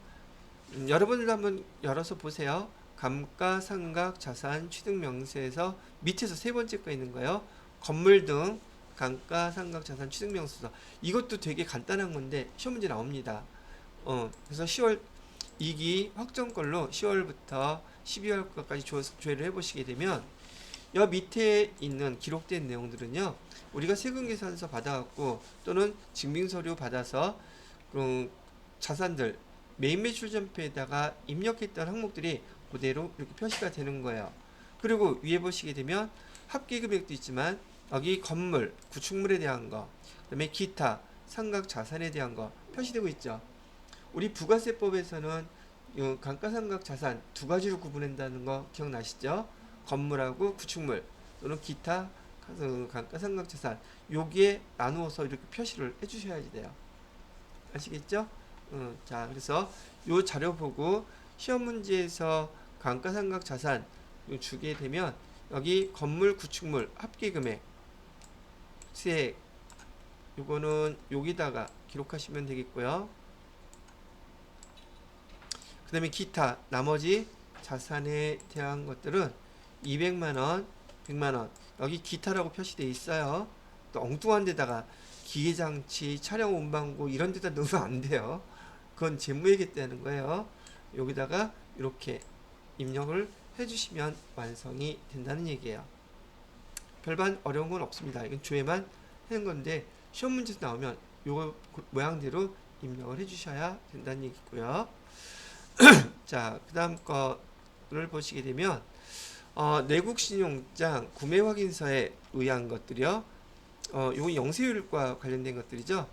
여러분들도 한번 열어서 보세요. 감가상각 자산 취득 명세에서 밑에서 세 번째 거 있는 거예요. 건물 등 감가상각 자산 취득 명세서. 이것도 되게 간단한 건데 시험 문제 나옵니다. 그래서 10월 2기 확정걸로 10월부터 12월까지 조회를 해보시게 되면 여 밑에 있는 기록된 내용들은요, 우리가 세금계산서 받아갖고 또는 증빙서류 받아서 자산들 매입매출전표에다가 입력했던 항목들이 그대로 이렇게 표시가 되는 거예요. 그리고 위에 보시게 되면 합계금액도 있지만 여기 건물, 구축물에 대한 거, 그 다음에 기타, 상각 자산에 대한 거 표시되고 있죠. 우리 부가세법에서는 감가상각 자산 두 가지로 구분한다는 거 기억나시죠? 건물하고 구축물 또는 기타 감가상각 자산, 여기에 나누어서 이렇게 표시를 해주셔야지 돼요. 아시겠죠? 자, 그래서 요 자료 보고 시험 문제에서 감가상각 자산 주게 되면 여기 건물, 구축물 합계금액 세액 요거는 여기다가 기록하시면 되겠고요. 그 다음에 기타 나머지 자산에 대한 것들은 200만원, 100만원 여기 기타라고 표시되어 있어요. 또 엉뚱한 데다가 기계장치, 차량 운반고 이런 데다 넣으면 안 돼요. 그건 재무회계되는 거예요. 여기다가 이렇게 입력을 해주시면 완성이 된다는 얘기예요. 별반 어려운 건 없습니다. 이건 조회만 하는 건데 시험 문제에서 나오면 요거 모양대로 입력을 해주셔야 된다는 얘기고요. 자, 그 다음 거를 보시게 되면 내국 신용장 구매 확인서에 의한 것들이요. 요거 영세율과 관련된 것들이죠.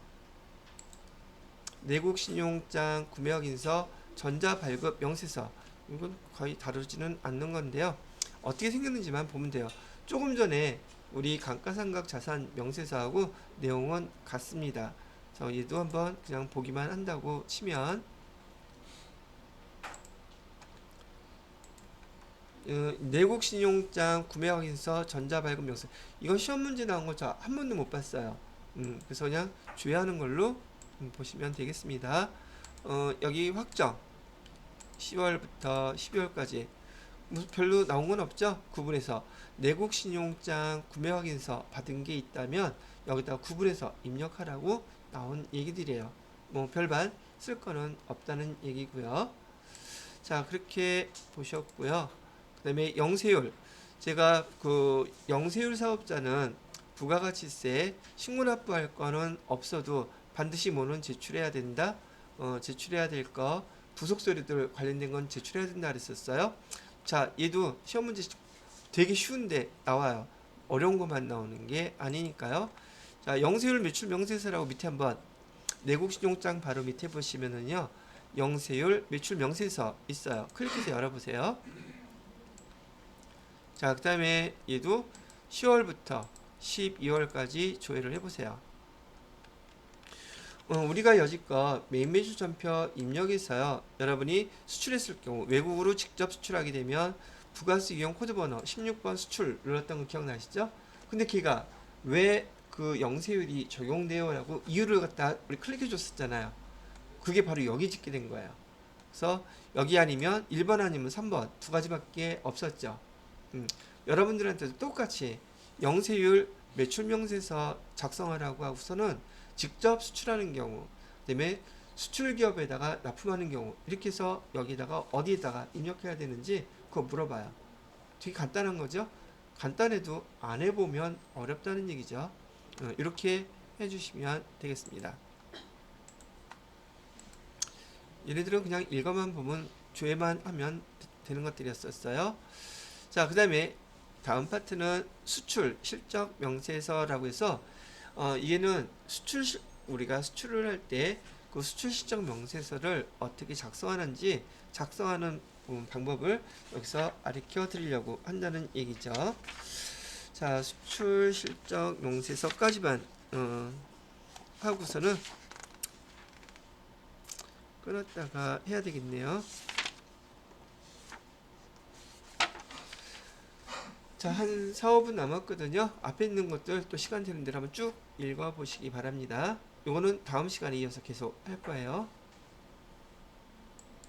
내국 신용장 구매 확인서, 전자 발급 명세서, 이건 거의 다루지는 않는 건데요. 어떻게 생겼는지만 보면 돼요. 조금 전에 우리 감가상각 자산 명세서하고 내용은 같습니다. 그래서 얘도 한번 그냥 보기만 한다고 치면 내국 신용장 구매 확인서, 전자 발급 명세, 이건 시험 문제 나온 거 저 한 번도 못 봤어요. 그래서 그냥 주의하는 걸로 보시면 되겠습니다. 여기 확정 10월부터 12월까지 별로 나온 건 없죠. 구분해서 내국 신용장 구매 확인서 받은 게 있다면 여기다 구분해서 입력하라고 나온 얘기들이에요. 뭐 별반 쓸 거는 없다는 얘기고요. 자, 그렇게 보셨고요. 그 다음에 영세율, 제가 그 영세율 사업자는 부가가치세 신고 납부할 거는 없어도 반드시 뭐는 제출해야 된다. 제출해야 될 거, 부속서류들 관련된 건 제출해야 된다 그랬었어요. 자, 얘도 시험 문제 되게 쉬운데 나와요. 어려운 것만 나오는 게 아니니까요. 자, 영세율 매출 명세서라고 밑에 한번 내국 신용장 바로 밑에 보시면은요, 영세율 매출 명세서 있어요. 클릭해서 열어보세요. 자, 그 다음에 얘도 10월부터 12월까지 조회를 해보세요. 우리가 여지껏 메인 매출 전표 입력해서요, 여러분이 수출했을 경우 외국으로 직접 수출하게 되면 부가세 이용 코드 번호 16번 수출 눌렀던 거 기억나시죠? 근데 걔가 왜 그 영세율이 적용돼요? 라고 이유를 갖다 우리 클릭해 줬었잖아요. 그게 바로 여기 짓게 된 거예요. 그래서 여기 아니면 1번 아니면 3번 두 가지밖에 없었죠. 여러분들한테도 똑같이 영세율 매출 명세서 작성하라고 하고서는 직접 수출하는 경우, 그다음에 수출 기업에다가 납품하는 경우, 이렇게 해서 여기다가 어디에다가 입력해야 되는지 그거 물어봐요. 되게 간단한 거죠. 간단해도 안 해보면 어렵다는 얘기죠. 이렇게 해주시면 되겠습니다. 얘네들은 그냥 읽어만 보면 조회만 하면 되는 것들이었어요. 자, 그 다음에 다음 파트는 수출 실적 명세서라고 해서 얘는 우리가 수출을 할 때 그 수출 실적 명세서를 어떻게 작성하는지 작성하는 방법을 여기서 가르쳐 드리려고 한다는 얘기죠. 자, 수출 실적 명세서까지만 하고서는 끊었다가 해야 되겠네요. 자, 한 4, 5분 남았거든요. 앞에 있는 것들 또 시간 되는 대로 한번 쭉 읽어 보시기 바랍니다. 요거는 다음 시간에 이어서 계속 할 거예요.